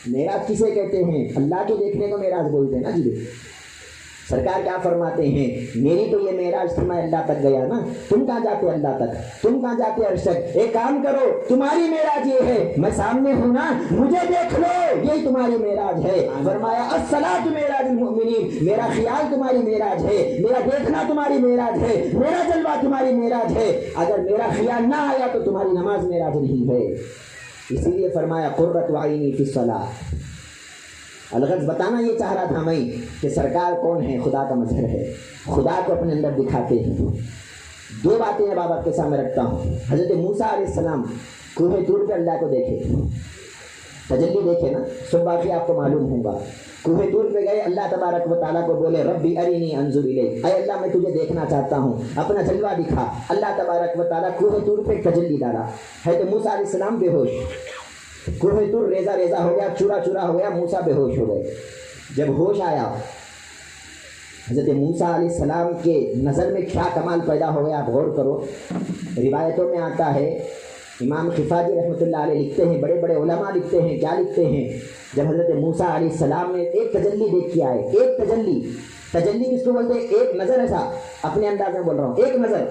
معراج کسے کہتے ہیں؟ اللہ کے دیکھنے کو معراج بولتے ہیں نا جی. سرکار کیا فرماتے ہیں؟ میری تو یہ معراج تھی, میں اللہ تک گیا نا, تم کہاں جاتے اللہ تک, تم کہاں جاتے عرش تک؟ ایک کام کرو, تمہاری معراج یہ ہے, میں سامنے ہوں نا, مجھے دیکھ لو, یہی تمہاری معراج ہے. فرمایا الصلاۃ معراج المؤمنین, میرا خیال تمہاری معراج ہے, میرا دیکھنا تمہاری معراج ہے, میرا جلوہ تمہاری معراج ہے. اگر میرا خیال نہ آیا تو تمہاری نماز معراج نہیں ہے. اسی لیے فرمایا قرۃ عینی فی الصلاۃ. الغرض بتانا یہ چاہ رہا تھا میں کہ سرکار کون ہے؟ خدا کا مظہر ہے, خدا کو اپنے اندر دکھاتے ہیں. 2 باتیں اب آپ کے سامنے رکھتا ہوں. حضرت موسیٰ علیہ السلام کوہ طور پہ اللہ کو دیکھے, تجلی دیکھے نا, سب واقعی آپ کو معلوم ہوگا. کوہ طور پہ گئے, اللہ تبارک و تعالیٰ کو بولے ربی ارینی انظر الیک, اے اللہ میں تجھے دیکھنا چاہتا ہوں, اپنا جلوہ دکھا. اللہ تبارک و تعالیٰ کوہ طور پہ تجلی ڈالا. حضرت موسیٰ علیہ السلام بے ہوش, کوہ طور ریزہ ریزہ ہو گیا, چورا چورا ہو گیا, موسیٰ بے ہوش ہو گئے. جب ہوش آیا, حضرت موسیٰ علیہ السلام کے نظر میں کیا کمال پیدا ہو گیا, آپ غور کرو. روایتوں میں آتا ہے, امام خفاجی رحمۃ اللہ علیہ لکھتے ہیں, بڑے بڑے علماء لکھتے ہیں, کیا لکھتے ہیں, جب حضرت موسیٰ علیہ السلام نے ایک تجلی دیکھ کے آئے, ایک تجلی کس کو بولتے ہیں؟ ایک نظر, ایسا اپنے انداز میں بول رہا ہوں, ایک نظر,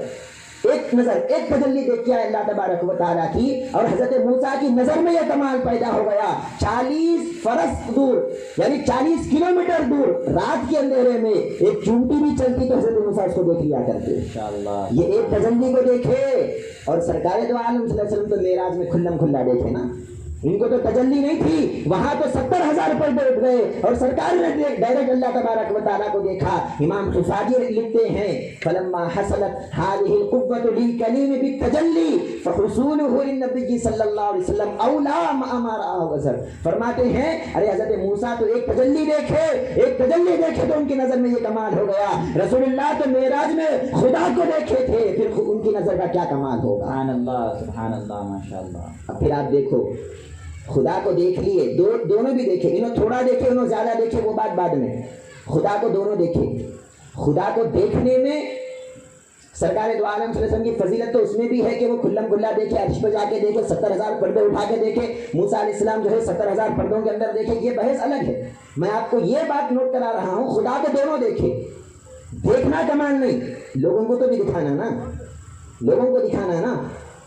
ایک تجلی دیکھ کے آئے اللہ تبارک و تعالیٰ کی, اور حضرت موسیٰ کی نظر میں یہ کمال پیدا ہو گیا. 40 فرس دور, یعنی 40 کلومیٹر دور, رات کے اندھیرے میں ایک چونٹی بھی چلتی تو حضرت موسیٰ اس کو دیکھ لیا کرتے. یہ ایک تجلی کو دیکھے. اور سرکار دو عالم صلی اللہ علیہ وسلم تو معراج میں کھلم کھلا دیکھے نا, ان کو تو تجلی نہیں تھی, وہاں تو 70,000 پردے اٹھ گئے, اور سرکار نے ڈائریکٹ اللہ تبارک و تعالیٰ کو دیکھا. امام خفاجی لکھتے ہیں فلما حصلت هذه القوة للكليم بالتجلي فحصوله للنبي صلی اللہ علیہ وسلم اولا ما رآه بصر. فرماتے ہیں ارے حضرت موسیٰ تو ایک تجلی دیکھے تو ان کی نظر میں یہ کمال ہو گیا. رسول اللہ تو معراج میں خدا کو دیکھے تھے, پھر ان کی نظر کا کیا کمال ہوگا. سبحان اللہ ماشاء اللہ. اب پھر آپ دیکھو, خدا کو دیکھ لیے, دونوں بھی دیکھے, انہوں تھوڑا دیکھے, انہوں زیادہ دیکھے, وہ بات بعد میں. خدا کو دونوں دیکھے. خدا کو دیکھنے میں سرکار دو عالم صلی اللہ علیہ وسلم کی فضیلت تو اس میں بھی ہے کہ وہ کھلم کھلا دیکھے, عرش پہ جا کے دیکھے, 70,000 پردے اٹھا کے دیکھے. موسیٰ علیہ السلام جو ہے 70,000 پردوں کے اندر دیکھے, یہ بحث الگ ہے. میں آپ کو یہ بات نوٹ کرا رہا ہوں, خدا کو دونوں دیکھے. دیکھنا کمال نہیں, لوگوں کو تو بھی دکھانا نا,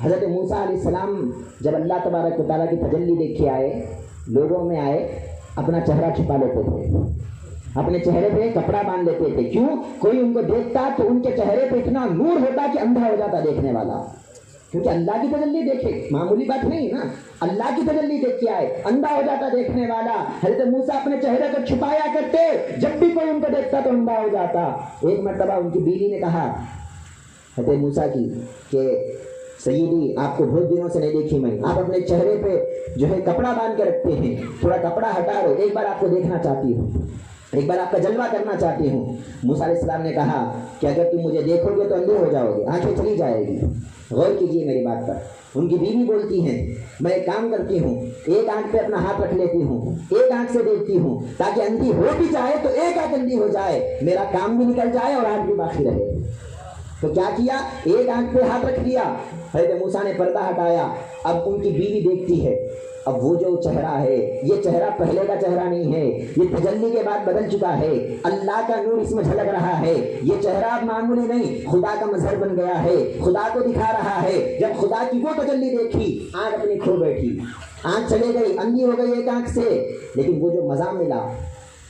حضرت موسیٰ علیہ السلام جب اللہ تبارک و تعالیٰ کی تجلی دیکھ کے آئے, لوگوں میں آئے, اپنا چہرہ چھپا لیتے تھے, اپنے چہرے پہ کپڑا باندھ لیتے تھے. کیوں؟ کوئی ان کو دیکھتا تو ان کے چہرے پہ اتنا نور ہوتا کہ اندھا ہو جاتا دیکھنے والا. کیونکہ اللہ کی تجلی دیکھے, معمولی بات نہیں نا, اللہ کی تجلی دیکھ کے آئے, اندھا ہو جاتا دیکھنے والا. حضرت موسیٰ اپنے چہرے کو چھپایا کرتے, جب بھی کوئی ان کو دیکھتا تو اندھا ہو جاتا. ایک مرتبہ ان کی بیوی نے کہا حضرت موسیٰ کی کہ سیدی آپ کو بہت دنوں سے نہیں دیکھی میں, آپ اپنے چہرے پہ جو ہے کپڑا باندھ کے رکھتے ہیں, تھوڑا کپڑا ہٹا دو, ایک بار آپ کو دیکھنا چاہتی ہوں, ایک بار آپ کا جلوہ کرنا چاہتی ہوں. موسیٰ علیہ السلام نے کہا کہ اگر تم مجھے دیکھو گے تو اندھے ہو جاؤ گے, آنکھیں چلی جائے گی. غور کیجیے میری بات پر. ان کی بیوی بولتی ہیں میں ایک کام کرتی ہوں, ایک آنکھ پہ اپنا ہاتھ رکھ لیتی ہوں, ایک آنکھ سے دیکھتی ہوں, تاکہ اندھی ہو بھی جائے تو ایک آنکھ اندھی ہو جائے, میرا کام بھی نکل جائے اور آنکھ بھی باقی رہے. تو کیا کیا, ایک آنکھ پہ ہاتھ رکھ دیا. حضرت موسیٰ نے پردہ ہٹایا, اب ان کی بیوی دیکھتی ہے, اب وہ جو چہرہ ہے یہ چہرہ پہلے کا چہرہ نہیں ہے, یہ تجلی کے بعد بدل چکا ہے, اللہ کا نور اس میں جھلک رہا ہے. یہ چہرہ اب معمولی نہیں, خدا کا مظہر بن گیا ہے, خدا کو دکھا رہا ہے. جب خدا کی وہ تجلی دیکھی, آنکھ اپنی کھو بیٹھی, آنکھ چلے گئی, اندھی ہو گئی ایک آنکھ سے, لیکن وہ جو مزہ ملا,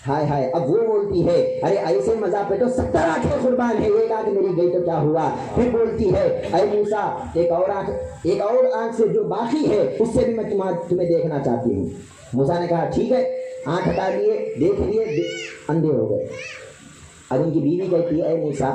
ہائے ہائے. اب وہ بولتی ہے ارے ایسے مزہ پہ تو 70 آنکھیں قربان ہے, ایک آنکھ میری گئی تو کیا ہوا. پھر بولتی ہے اے موسیٰ ایک اور آنکھ سے جو باقی ہے اس سے بھی میں تمہیں دیکھنا چاہتی ہوں. موسیٰ نے کہا ٹھیک ہے, آنکھ ہٹا لیے, دیکھ لیے, اندھے ہو گئے. اب ان کی بیوی کہتی ہے اے موسیٰ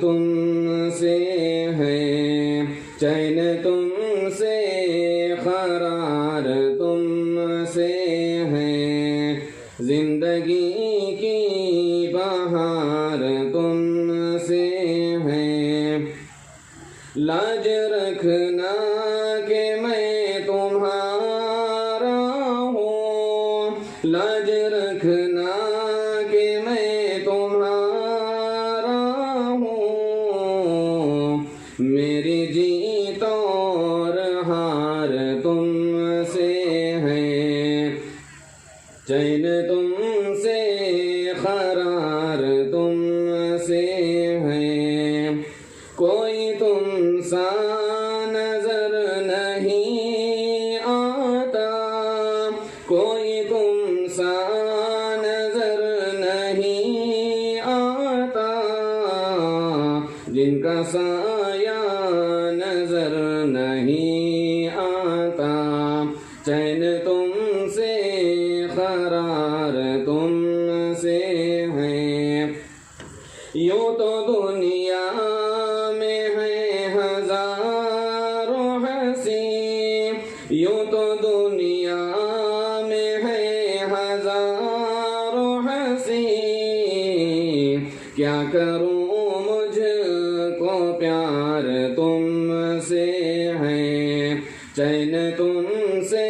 تم سے ہے، چین تم سے، قرار تم سے ہے، زندگی کی بہار تم سے ہے، لاج رکھنا کہ میں تمہارا ہوں، لاج رکھنا کہ میں تمہارا ہوں، میری جیت اور ہار تم سے ہے، چین تم سے، قرار تم سے ہے، کوئی تم سا نظر نہیں آتا، کوئی تم سا نظر نہیں آتا، جن کا سایہ نظر نہیں آتا، چین تم سے، قرار تم سے ہے، یوں تو دنیا میں ہے ہزاروں ہنسی، یوں تو دنیا میں ہے ہزاروں ہنسی، کیا کروں مجھ کو پیار تم سے ہے، چین تم سے،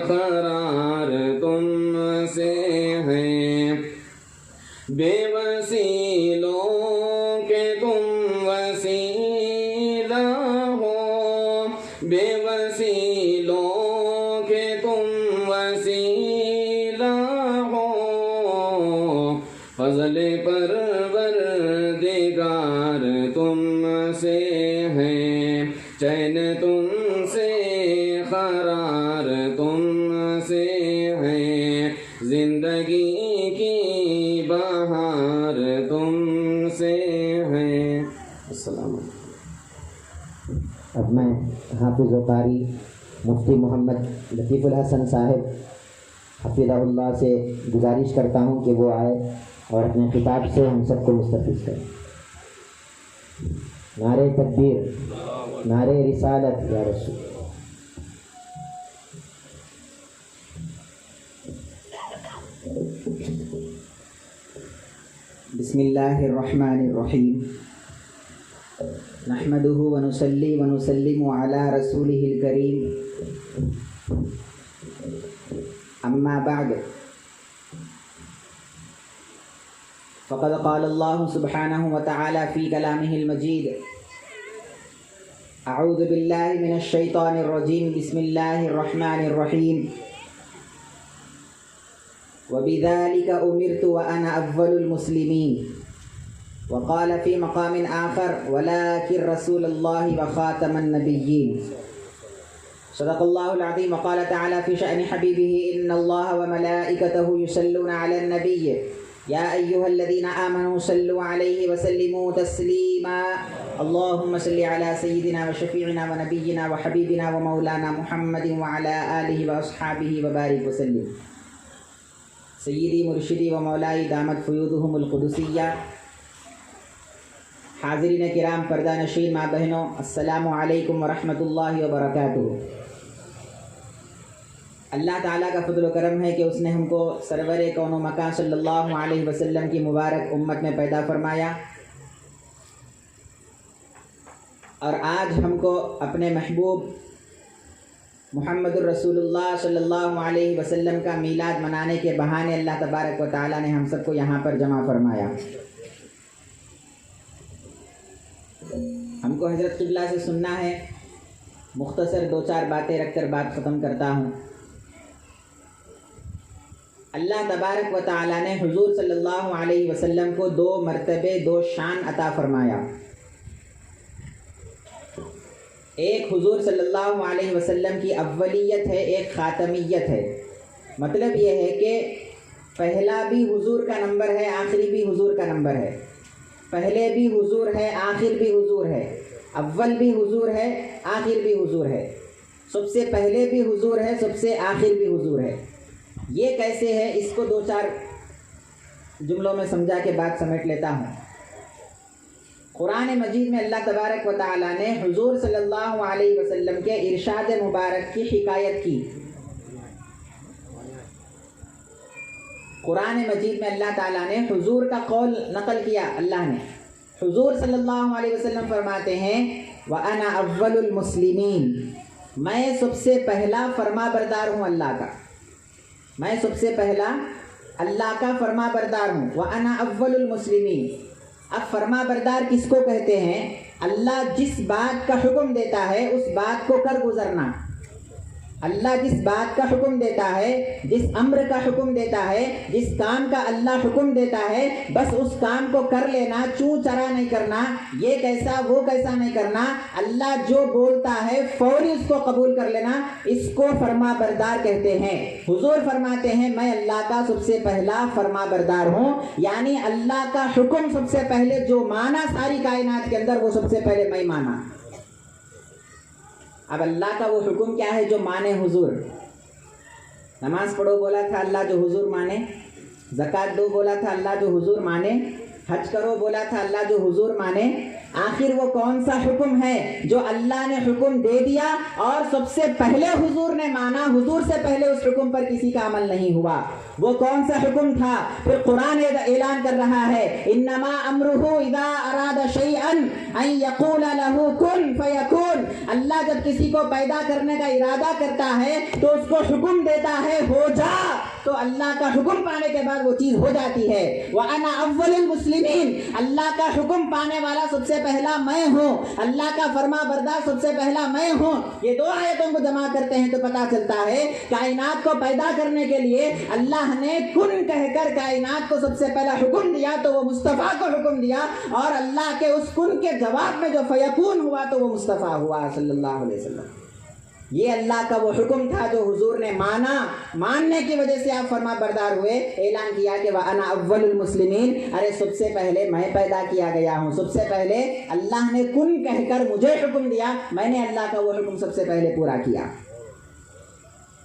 قرار تم سے ہے، بے وسیلوں کے تم وسیلہ ہو، بے وسیلوں کے تم وسیلہ ہو، فضل پروردگار تم سے ہے، چین تم سے، قرار تم سے ہے، زندگی کی بہار تم سے ہے۔ السلام علیکم۔ اب میں حافظ و قاری مفتی محمد لطیف الحسن صاحب حفظہ اللہ سے گزارش کرتا ہوں کہ وہ آئے اور اپنے خطاب سے ہم سب کو مستفیض کریں۔ نعرہ تکبیر، نعرہ رسالت یا رسول۔ بسم اللہ الرحمن الرحیم، نحمده ونصلی ونسلم علی رسولہ الکریم، اما بعد، فقد قال اللہ سبحانہ وتعالی فی کلامہ المجید، اعوذ باللہ من الشیطان الرجیم، بسم اللہ الرحمن الرحیم، وبذلك أمرت وأنا أول المسلمين، وقال في مقام آخر ولكن رسول الله وخاتم النبيين، صدق الله العظيم. وقال تعالى في شأن حبيبه إن الله وملائكته يصلون على النبي يا أيها الذين آمنوا صلوا عليه وسلموا تسليما، اللهم صل على سيدنا وشفيعنا ونبينا وحبيبنا ومولانا محمد وعلى آله وأصحابه وبارك وسلم. سیدی مرشدی و مولائی دامت فیوضہم القدسیہ، حاضرین کرام، پردہ نشین ماں بہنوں، السلام علیکم ورحمۃ اللہ وبرکاتہ۔ اللہ تعالیٰ کا فضل و کرم ہے کہ اس نے ہم کو سرور کون و مکان صلی اللہ علیہ وسلم کی مبارک امت میں پیدا فرمایا، اور آج ہم کو اپنے محبوب محمد الرسول اللہ صلی اللہ علیہ وسلم کا میلاد منانے کے بہانے اللہ تبارک و تعالیٰ نے ہم سب کو یہاں پر جمع فرمایا۔ ہم کو حضرت قبلہ سے سننا ہے، مختصر دو چار باتیں رکھ کر بات ختم کرتا ہوں۔ اللہ تبارک و تعالیٰ نے حضور صلی اللہ علیہ وسلم کو دو مرتبے، دو شان عطا فرمایا۔ ایک حضور صلی اللہ علیہ وسلم کی اولیت ہے، ایک خاتمیت ہے۔ مطلب یہ ہے کہ پہلا بھی حضور کا نمبر ہے، آخری بھی حضور کا نمبر ہے، پہلے بھی حضور ہے، آخر بھی حضور ہے، اول بھی حضور ہے، آخر بھی حضور ہے، سب سے پہلے بھی حضور ہے، سب سے آخر بھی حضور ہے۔ یہ کیسے ہے، اس کو دو چار جملوں میں سمجھا کے بات سمیٹ لیتا ہوں۔ قرآن مجید میں اللہ تبارک و تعالیٰ نے حضور صلی اللہ علیہ وسلم کے ارشاد مبارک کی حکایت کی. قرآن مجید میں اللہ تعالیٰ نے حضور کا قول نقل کیا. اللہ نے حضور صلی اللہ علیہ وسلم فرماتے ہیں وَأَنَا أَوَّلُ الْمُسْلِمِينَ، میں سب سے پہلا فرما بردار ہوں اللہ کا، میں سب سے پہلا اللہ کا فرما بردار ہوں. وَأَنَا أَوَّلُ الْمُسْلِمِينَ. اب فرما بردار کس کو کہتے ہیں؟ اللہ جس بات کا حکم دیتا ہے اس بات کو کر گزرنا. اللہ جس بات کا حکم دیتا ہے، جس امر کا حکم دیتا ہے، جس کام کا اللہ حکم دیتا ہے، بس اس کام کو کر لینا، چوں چرا نہیں کرنا، یہ کیسا وہ کیسا نہیں کرنا. اللہ جو بولتا ہے فوری اس کو قبول کر لینا، اس کو فرما بردار کہتے ہیں. حضور فرماتے ہیں میں اللہ کا سب سے پہلا فرما بردار ہوں، یعنی اللہ کا حکم سب سے پہلے جو مانا ساری کائنات کے اندر وہ سب سے پہلے میں مانا. اب اللہ کا وہ حکم کیا ہے جو مانے حضور؟ نماز پڑھو بولا تھا اللہ جو حضور مانے، زکوٰۃ دو بولا تھا اللہ جو حضور مانے، حج کرو بولا تھا اللہ جو حضور مانے. آخر وہ کون سا حکم ہے جو اللہ نے حکم دے دیا اور سب سے پہلے حضور نے مانا، حضور سے پہلے اس حکم پر کسی کا عمل نہیں ہوا؟ وہ کون سا حکم تھا؟ پھر قرآن اعلان کر رہا ہے انما امرہ اذا اراد شیئا ان یقول لہ کن فیکون. اللہ جب کسی کو پیدا کرنے کا ارادہ کرتا ہے تو اس کو حکم دیتا ہے ہو جا، تو اللہ کا حکم پانے کے بعد وہ چیز ہو جاتی ہے. وَأَنَا أَوَّلُ الْمُسْلِمِينَ، اللہ کا حکم پانے والا سب سے پہلا میں ہوں، اللہ کا فرما بردار سب سے پہلا میں ہوں. یہ دو آیتوں کو جمع کرتے ہیں تو پتہ چلتا ہے کائنات کو پیدا کرنے کے لیے اللہ نے کن کہہ کر کائنات کو سب سے پہلا حکم دیا تو وہ مصطفیٰ کو حکم دیا، اور اللہ کے اس کن کے جواب میں جو فیکون ہوا تو وہ مصطفیٰ ہوا صلی اللہ علیہ وسلم. یہ اللہ کا وہ حکم تھا جو حضور نے مانا، ماننے کی وجہ سے آپ فرما بردار ہوئے. اعلان کیا کہ وَأَنَا أَوَّلُ الْمُسْلِمِينَ، ارے سب سے پہلے میں پیدا کیا گیا ہوں، سب سے پہلے اللہ نے کن کہہ کر مجھے حکم دیا، میں نے اللہ کا وہ حکم سب سے پہلے پورا کیا.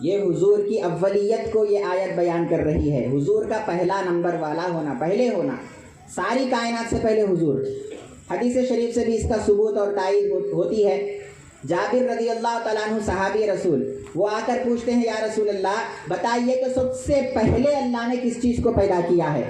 یہ حضور کی اولیت کو یہ آیت بیان کر رہی ہے، حضور کا پہلا نمبر والا ہونا، پہلے ہونا، ساری کائنات سے پہلے حضور. حدیث شریف سے بھی اس کا ثبوت اور تائید ہوتی ہے. جابر رضی اللہ تعالیٰ عنہ صحابی رسول، وہ آ کر پوچھتے ہیں یا رسول اللہ بتائیے کہ سب سے پہلے اللہ نے کس چیز کو پیدا کیا ہے؟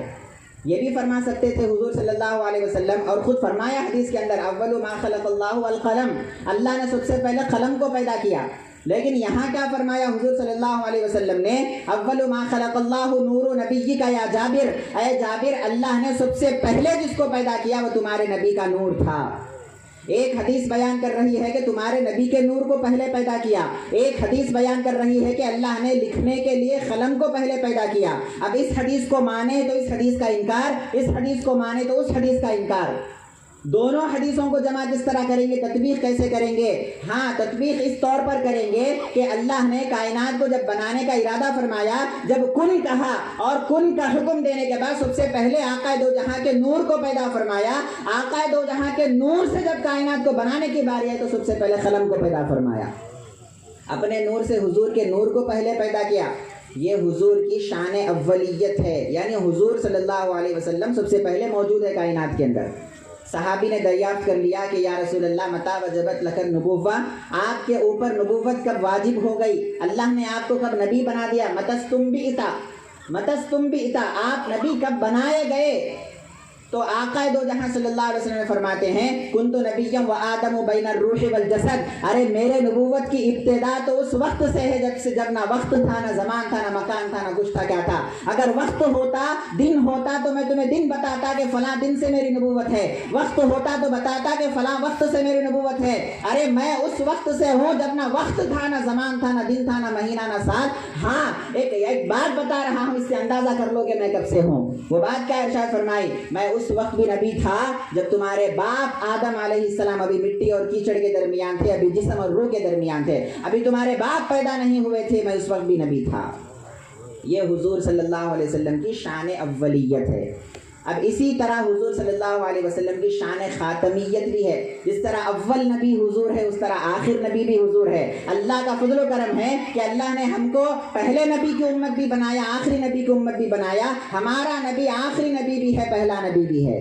یہ بھی فرما سکتے تھے حضور صلی اللہ علیہ وسلم، اور خود فرمایا حدیث کے اندر اول ما خلق اللہ القلم، اللہ نے سب سے پہلے قلم کو پیدا کیا. لیکن یہاں کیا فرمایا حضور صلی اللہ علیہ وسلم نے؟ اول ما خلق اللہ نور نبی کا یا جابر، اے جابر اللہ نے سب سے پہلے جس کو پیدا کیا وہ تمہارے نبی کا نور تھا. ایک حدیث بیان کر رہی ہے کہ تمہارے نبی کے نور کو پہلے پیدا کیا، ایک حدیث بیان کر رہی ہے کہ اللہ نے لکھنے کے لیے قلم کو پہلے پیدا کیا. اب اس حدیث کو مانے تو اس حدیث کا انکار، اس حدیث کو مانے تو اس حدیث کا انکار. دونوں حدیثوں کو جمع کس طرح کریں گے، تطبیق کیسے کریں گے؟ ہاں تطبیق اس طور پر کریں گے کہ اللہ نے کائنات کو جب بنانے کا ارادہ فرمایا، جب کن کہا اور کن کا حکم دینے کے بعد سب سے پہلے آقا دو جہاں کے نور کو پیدا فرمایا. آقا دو جہاں کے نور سے جب کائنات کو بنانے کی باری ہے تو سب سے پہلے قلم کو پیدا فرمایا. اپنے نور سے حضور کے نور کو پہلے پیدا کیا. یہ حضور کی شان اولیت ہے، یعنی حضور صلی اللہ علیہ وسلم سب سے پہلے موجود ہے کائنات کے اندر. صحابی نے دریافت کر لیا کہ یا رسول اللہ متی وجبت لک النبوہ، آپ کے اوپر نبوت کب واجب ہو گئی؟ اللہ نے آپ کو کب نبی بنا دیا؟ متستم بیتا، آپ نبی کب بنائے گئے؟ تو آقا دو جہاں صلی اللہ علیہ وسلم فرماتے ہیں کنت نبیا و آدم بین الروح والجسد، ارے میرے نبوت کی ابتدا تو اس وقت سے ہے جب نہ وقت تھا، نہ زمان تھا، نہ مکان تھا، نہ کچھ تھا. کیا تھا؟ اگر وقت ہوتا، دن ہوتا تو میں تمہیں دن بتاتا کہ فلاں دن سے میری نبوت ہے، وقت ہوتا تو بتاتا کہ فلاں وقت سے میری نبوت ہے. ارے میں اس وقت سے ہوں جب نہ وقت تھا، نہ زمان تھا، نہ دن تھا، نہ مہینہ، نہ سال. ہاں ایک بات بتا رہا ہوں، اس سے اندازہ کر لو کہ میں کب سے ہوں. وہ بات کیا ارشاد فرمائی؟ میں اس وقت بھی نبی تھا جب تمہارے باپ آدم علیہ السلام ابھی مٹی اور کیچڑ کے درمیان تھے، ابھی جسم اور روح کے درمیان تھے، ابھی تمہارے باپ پیدا نہیں ہوئے تھے، میں اس وقت بھی نبی تھا. یہ حضور صلی اللہ علیہ وسلم کی شان اولیت ہے. اب اسی طرح حضور صلی اللہ علیہ وسلم کی شان خاتمیت بھی ہے. جس طرح اول نبی حضور ہے اس طرح آخر نبی بھی حضور ہے. اللہ کا فضل و کرم ہے کہ اللہ نے ہم کو پہلے نبی کی امت بھی بنایا، آخری نبی کی امت بھی بنایا. ہمارا نبی آخری نبی بھی ہے، پہلا نبی بھی ہے.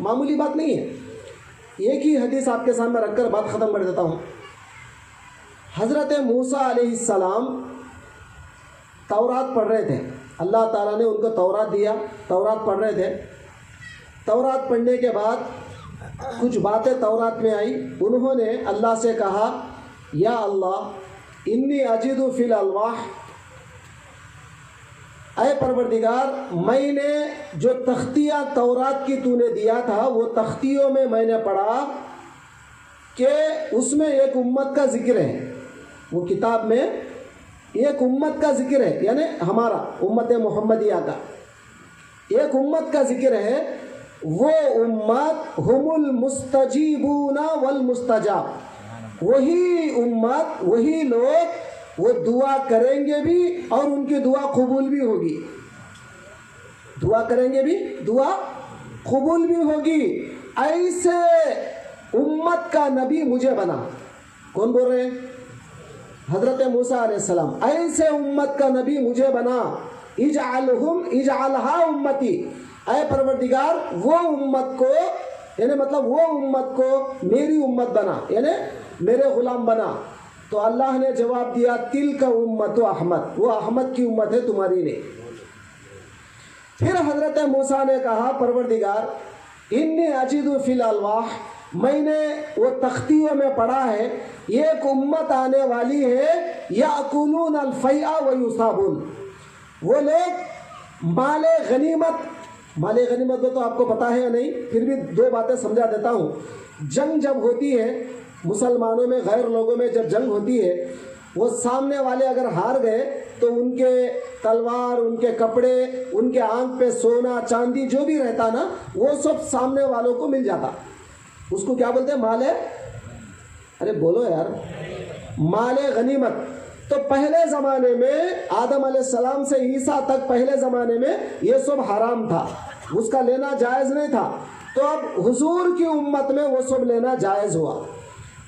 معمولی بات نہیں ہے. ایک ہی حدیث آپ کے سامنے رکھ کر بات ختم کر دیتا ہوں. حضرت موسیٰ علیہ السلام تورات پڑھ رہے تھے. اللہ تعالیٰ نے ان کو تورات دیا, تورات پڑھ رہے تھے. تورات پڑھنے کے بعد کچھ باتیں تورات میں آئی. انہوں نے اللہ سے کہا, یا اللہ انی اجد فی الالواح, اے پروردگار میں نے جو تختیاں تورات کی تو نے دیا تھا وہ تختیوں میں میں نے پڑھا کہ اس میں ایک امت کا ذکر ہے. وہ کتاب میں ایک امت کا ذکر ہے, یعنی ہمارا امت محمدیہ کا ایک امت کا ذکر ہے. وہ امت ہم المستجیبون والمستجاب, وہی امت, وہی لوگ وہ دعا کریں گے بھی اور ان کی دعا قبول بھی ہوگی. دعا کریں گے بھی, دعا قبول بھی ہوگی. ایسے امت کا نبی مجھے بنا. کون بول رہے ہیں؟ حضرت موسیٰ علیہ السلام. ایسے امت کا نبی مجھے بنا. اجعلھا امتی, اے پروردگار وہ امت کو, یعنی مطلب وہ امت کو میری امت بنا, یعنی میرے غلام بنا. تو اللہ نے جواب دیا, تلک امت احمد, وہ احمد کی امت ہے, تمہاری نہیں. پھر حضرت موسیٰ نے کہا, پروردگار انی اجد فی الالواح, میں نے وہ تختیوں میں پڑھا ہے ایک امت آنے والی ہے, یاکلون الفیء ویصابون, وہ لوگ مال غنیمت تو آپ کو پتا ہے یا نہیں, پھر بھی دو باتیں سمجھا دیتا ہوں. جنگ جب ہوتی ہے مسلمانوں میں, غیر لوگوں میں جب جنگ ہوتی ہے, وہ سامنے والے اگر ہار گئے تو ان کے تلوار, ان کے کپڑے, ان کے آنکھ پہ سونا چاندی جو بھی رہتا نا, وہ سب سامنے والوں کو مل جاتا. اس کو کیا بولتے ہیں؟ مال, ارے بولو یار, مال غنیمت. تو پہلے زمانے میں آدم علیہ السلام سے عیسیٰ تک پہلے زمانے میں یہ سب حرام تھا, اس کا لینا جائز نہیں تھا. تو اب حضور کی امت میں وہ سب لینا جائز ہوا.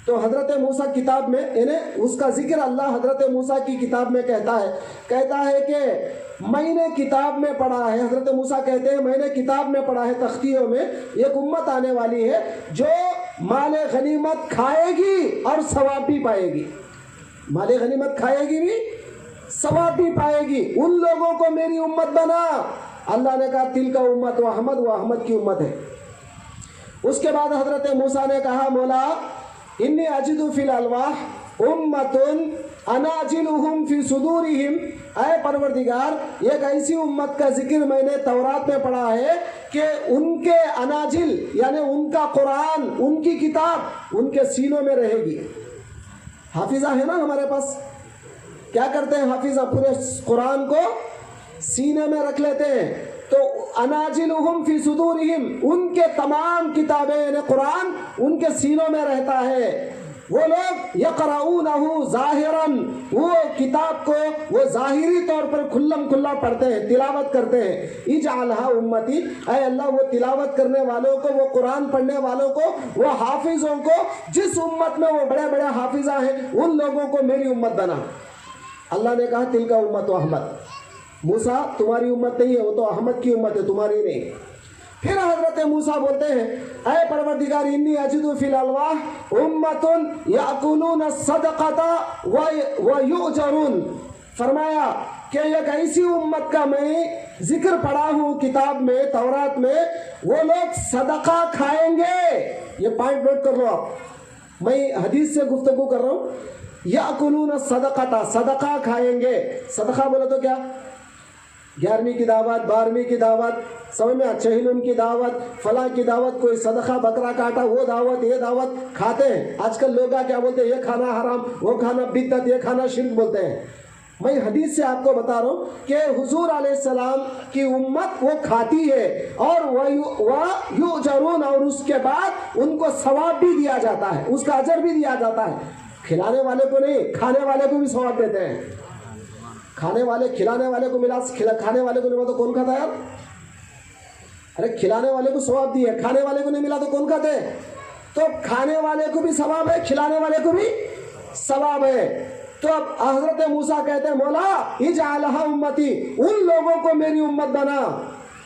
تو حضرت موسیٰ کتاب میں, یعنی اس کا ذکر اللہ حضرت موسیٰ کی کتاب میں کہتا ہے کہ میں نے کتاب میں پڑھا ہے. حضرت موسیٰ کہتے ہیں میں نے کتاب میں پڑھا ہے, تختیوں میں ایک امت آنے والی ہے جو مال غنیمت کھائے گی اور ثواب بھی پائے گی. مال غنیمت کھائے گی بھی, ثواب بھی پائے گی. ان لوگوں کو میری امت بنا. اللہ نے کہا تل کا امت و احمد, وہ احمد کی امت ہے. اس کے بعد حضرت موسیٰ نے کہا, مولا انی اجد فی الالواح امت اناجلہم فی صدورہم, اے پروردگار ایک ایسی امت کا ذکر میں نے تورات میں پڑھا ہے کہ ان کے اناجل, یعنی ان کا قرآن, ان کی کتاب ان کے سینوں میں رہے گی. حافظہ ہے نا ہمارے پاس, کیا کرتے ہیں حافظہ؟ پورے قرآن کو سینے میں رکھ لیتے ہیں. تو اناجلہم فی صدورہم, ان کے تمام کتابیں یعنی قرآن ان کے سینوں میں رہتا ہے. وہ لوگ یقرؤونہ ظاہراً, وہ کتاب کو وہ ظاہری طور پر کھلم کھلا پڑھتے ہیں, تلاوت کرتے ہیں. اجعلھا امتی, اے اللہ وہ تلاوت کرنے والوں کو, وہ قرآن پڑھنے والوں کو, وہ حافظوں کو, جس امت میں وہ بڑے بڑے حافظہ ہیں ان لوگوں کو میری امت بنا. اللہ نے کہا تل کا امت و احمد. موسیٰ تمہاری امت نہیں ہے, وہ تو احمد کی امت ہے, تمہاری نہیں. پھر حضرت موسیٰ بولتے ہیں, اے پروردگار انی اجد فی الالواح امت یاکلون الصدقۃ ویؤجرون. فرمایا کہ ایک ایسی امت کا میں ذکر پڑھا ہوں کتاب میں, تورات میں, وہ لوگ صدقہ کھائیں گے. یہ پوائنٹ نوٹ کر لو آپ, میں حدیث سے گفتگو کر رہا ہوں. یاکلون الصدقۃ, صدقہ کھائیں گے. صدقہ بولے تو کیا؟ 11ویں کی دعوت, 12ویں کی دعوت, سمجھ میں, چہلم کی دعوت, فلاں کی دعوت, کوئی صدقہ بکرا کاٹا, وہ دعوت, یہ دعوت کھاتے ہیں. آج کل لوگ کیا بولتے ہیں؟ یہ کھانا حرام, وہ کھانا بدعت, یہ کھانا شرک بولتے ہیں. میں حدیث سے آپ کو بتا رہا ہوں کہ حضور علیہ السلام کی امت وہ کھاتی ہے اور وَيُؤْجَرُونَ, اور اس کے بعد ان کو ثواب بھی دیا جاتا ہے, اس کا اجر بھی دیا جاتا ہے. کھلانے والے کو نہیں, کھانے والے کو بھی ثواب دیتے ہیں. کھانے والے کھلانے والے کو ملا, کھانے والے کو نہیں ملا تو کون کھاتا ہے یار؟ ارے کھلانے والے کو ثواب دی ہے, کھانے والے کو نہیں ملا تو کون کھاتے ہیں؟ تو کھانے والے کو بھی ثواب ہے, کھلانے والے کو بھی ثواب ہے. تو اب حضرت موسیٰ کہتے ہیں, مولا اجعلھا امتی, ان لوگوں کو میری امت بنا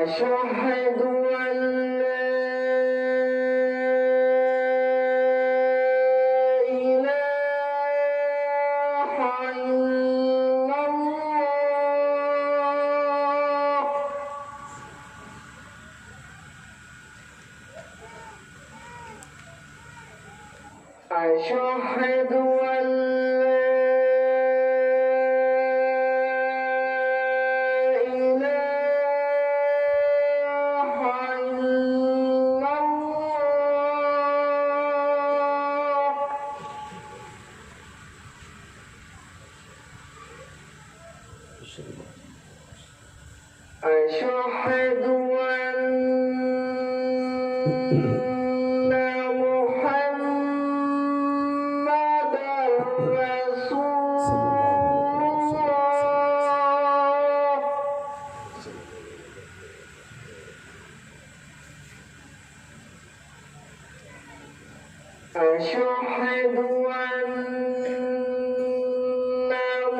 أشهد أن لا إله إلا الله أشهد أن أشهد أن محمدا رسول الله أشهد أن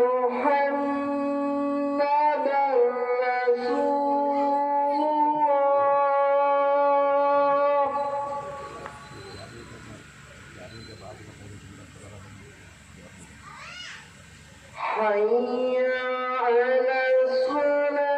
محمدا حي على الصلاة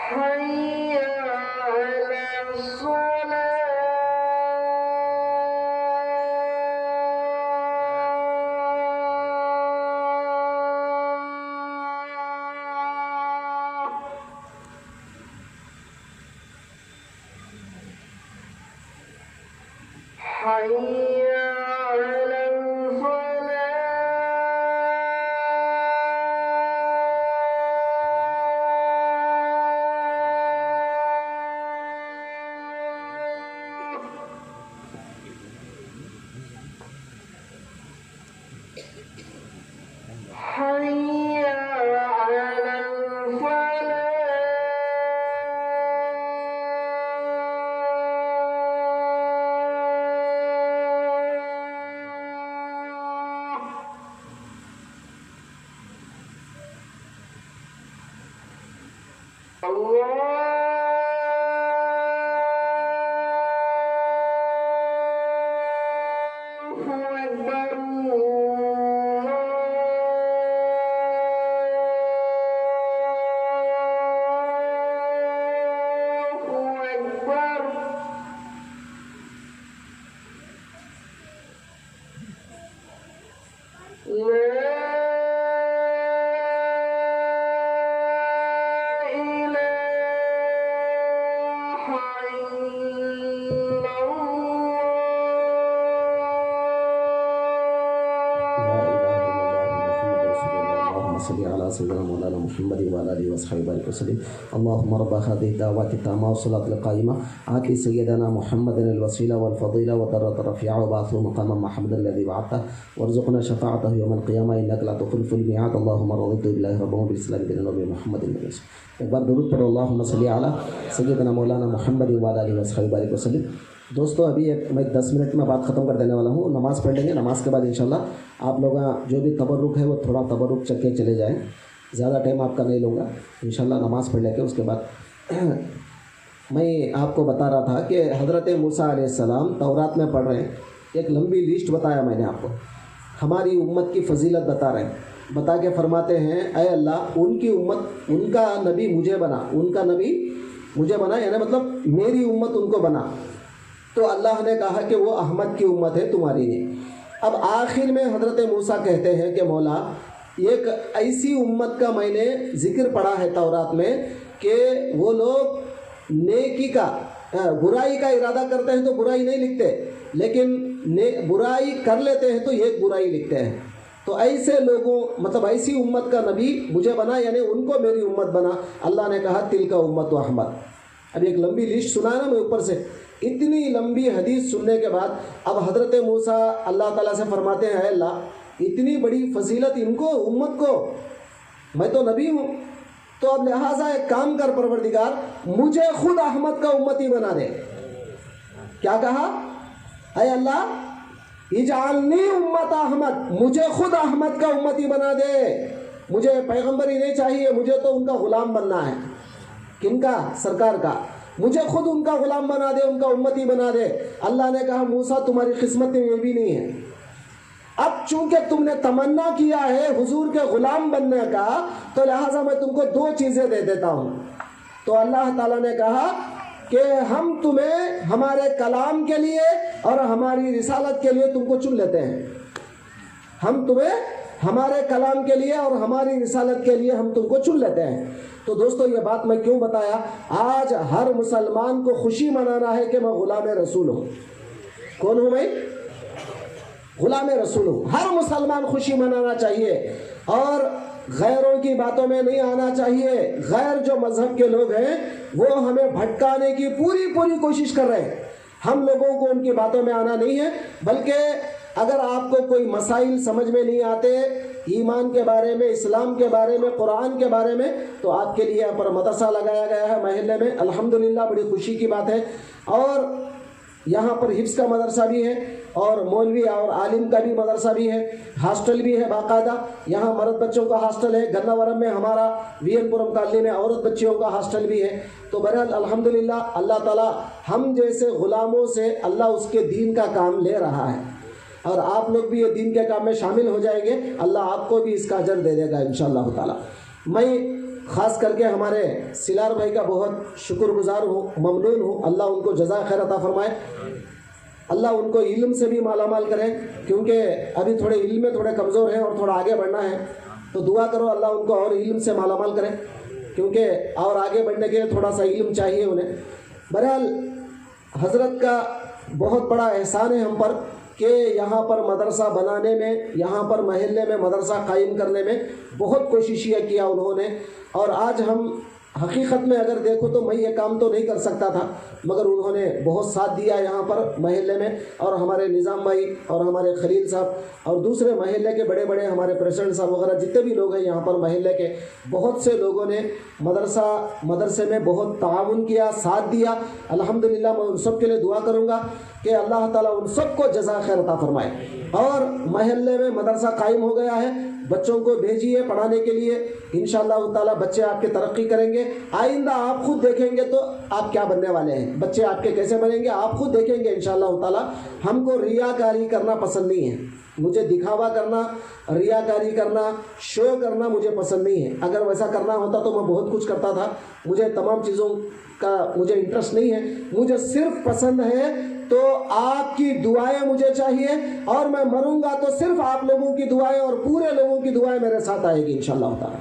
حي على حي على حي على الله أكبر الله أكبر لا صل علی سیدنا مولانا محمد وعلی آلہ وصحبہ وسلم اللهم رب هذه الدعوات التامة والصلاة القائمة آت سيدنا محمد الوسيلة والفضيلة والدرجة الرفيعة وبعثه مقاما محمودا الذي وعدته وارزقنا شفاعته يوم القيامة إنك لا تخلف الميعاد اللهم رضيت بالله ربا وبالإسلام دينا وبمحمد النبي. ایک بار درود پڑھو اللهم صل علی سیدنا مولانا محمد وعلی آلہ وصحبہ وسلم. دوستو ابھی میں 10 منٹ میں بات ختم کر دینے والا ہوں. نماز پڑھ لیں گے. نماز کے بعد انشاءاللہ آپ لوگ جو بھی تبرک ہے وہ تھوڑا تبرک چک کے چلے جائیں. زیادہ ٹائم آپ کا نہیں لوں گا. انشاءاللہ نماز پڑھ لے کے اس کے بعد میں آپ کو بتا رہا تھا کہ حضرت موسیٰ علیہ السلام تورات میں پڑھ رہے ہیں. ایک لمبی لسٹ بتایا میں نے آپ کو. ہماری امت کی فضیلت بتا رہے ہیں. بتا کے فرماتے ہیں اے اللہ ان کی امت ان کا نبی مجھے بنا, ان کا نبی مجھے بنا, یعنی مطلب میری امت ان کو بنا. تو اللہ نے کہا کہ وہ احمد کی امت ہے تمہاری نہیں. اب آخر میں حضرت موسیٰ کہتے ہیں کہ مولا ایک ایسی امت کا میں نے ذکر پڑھا ہے تورات میں کہ وہ لوگ نیکی کا برائی کا ارادہ کرتے ہیں تو برائی نہیں لکھتے, لیکن برائی کر لیتے ہیں تو ایک برائی لکھتے ہیں. تو ایسے لوگوں مطلب ایسی امت کا نبی مجھے بنا, یعنی ان کو میری امت بنا. اللہ نے کہا تل کا امت و احمد. اب ایک لمبی لسٹ سنا ہے نا میں اوپر سے. اتنی لمبی حدیث سننے کے بعد اب حضرت موسیٰ اللہ تعالیٰ سے فرماتے ہیں اے اللہ اتنی بڑی فضیلت ان کو امت کو, میں تو نبی ہوں, تو اب لہٰذا ایک کام کر پروردگار مجھے خود احمد کا امتی بنا دے. کیا کہا اے اللہ اجعلنی امت احمد, مجھے خود احمد کا امتی بنا دے. مجھے پیغمبر ہی نہیں چاہیے, مجھے تو ان کا غلام بننا ہے. کن کا؟ سرکار کا. مجھے خود ان کا غلام بنا دے, ان کا امتی بنا دے. اللہ نے کہا موسیٰ تمہاری قسمت میں یہ بھی نہیں ہے. اب چونکہ تم نے تمنا کیا ہے حضور کے غلام بننے کا تو لہٰذا میں تم کو 2 چیزیں دے دیتا ہوں. تو اللہ تعالیٰ نے کہا کہ ہم تمہیں ہمارے کلام کے لیے اور ہماری رسالت کے لیے تم کو چن لیتے ہیں. ہم تمہیں ہمارے کلام کے لیے اور ہماری رسالت کے لیے ہم تم کو چن لیتے ہیں. تو دوستو یہ بات میں کیوں بتایا؟ آج ہر مسلمان کو خوشی منانا ہے کہ میں غلام رسول ہوں. کون ہوں میں؟ غلام رسول ہوں. ہر مسلمان خوشی منانا چاہیے اور غیروں کی باتوں میں نہیں آنا چاہیے. غیر جو مذہب کے لوگ ہیں وہ ہمیں بھٹکانے کی پوری کوشش کر رہے ہیں. ہم لوگوں کو ان کی باتوں میں آنا نہیں ہے, بلکہ اگر آپ کو کوئی مسائل سمجھ میں نہیں آتے ایمان کے بارے میں, اسلام کے بارے میں, قرآن کے بارے میں, تو آپ کے لیے یہاں پر مدرسہ لگایا گیا ہے محلے میں. الحمدللہ بڑی خوشی کی بات ہے. اور یہاں پر حفظ کا مدرسہ بھی ہے اور مولوی اور عالم کا بھی مدرسہ بھی ہے. ہاسٹل بھی ہے باقاعدہ. یہاں مرد بچوں کا ہاسٹل ہے. گناورم میں ہمارا وی این پورم کالونی میں عورت بچیوں کا ہاسٹل بھی ہے. تو بہرحال الحمدللہ اللہ تعالیٰ ہم جیسے غلاموں سے اللہ اس کے دین کا کام لے رہا ہے اور آپ لوگ بھی یہ دین کے کام میں شامل ہو جائیں گے. اللہ آپ کو بھی اس کا اجر دے دے گا انشاءاللہ تعالیٰ. میں خاص کر کے ہمارے سلار بھائی کا بہت شکر گزار ہوں, ممنون ہوں. اللہ ان کو جزائے خیر عطا فرمائے. اللہ ان کو علم سے بھی مالا مال کرے, کیونکہ ابھی تھوڑے علم میں تھوڑے کمزور ہیں اور تھوڑا آگے بڑھنا ہے. تو دعا کرو اللہ ان کو اور علم سے مالا مال کرے, کیونکہ اور آگے بڑھنے کے لیے تھوڑا سا علم چاہیے انہیں. بہرحال حضرت کا بہت بڑا احسان ہے ہم پر کہ یہاں پر مدرسہ بنانے میں, یہاں پر محلے میں مدرسہ قائم کرنے میں بہت کوششیں کیا انہوں نے. اور آج ہم حقیقت میں اگر دیکھو تو میں یہ کام تو نہیں کر سکتا تھا, مگر انہوں نے بہت ساتھ دیا یہاں پر محلے میں. اور ہمارے نظام بھائی اور ہمارے خلیل صاحب اور دوسرے محلے کے بڑے بڑے ہمارے پریزیڈنٹ صاحب وغیرہ جتنے بھی لوگ ہیں یہاں پر محلے کے, بہت سے لوگوں نے مدرسے میں بہت تعاون کیا, ساتھ دیا. الحمدللہ میں ان سب کے لیے دعا کروں گا کہ اللہ تعالیٰ ان سب کو جزا خیر عطا فرمائے. اور محلے میں مدرسہ قائم ہو گیا ہے, بچوں کو بھیجیے پڑھانے کے لیے. انشاءاللہ تعالیٰ بچے آپ کے ترقی کریں گے. آئندہ آپ خود دیکھیں گے تو آپ کیا بننے والے ہیں, بچے آپ کے کیسے بنیں گے آپ خود دیکھیں گے انشاءاللہ تعالیٰ. ہم کو ریاکاری کرنا پسند نہیں ہے. مجھے دکھاوا کرنا, ریاکاری کرنا, شو کرنا مجھے پسند نہیں ہے. اگر ویسا کرنا ہوتا تو میں بہت کچھ کرتا تھا. مجھے تمام چیزوں کا مجھے انٹرسٹ نہیں ہے. مجھے صرف پسند ہے تو آپ کی دعائیں مجھے چاہیے, اور میں مروں گا تو صرف آپ لوگوں کی دعائیں اور پورے لوگوں کی دعائیں میرے ساتھ آئے گی انشاءاللہ تعالیٰ.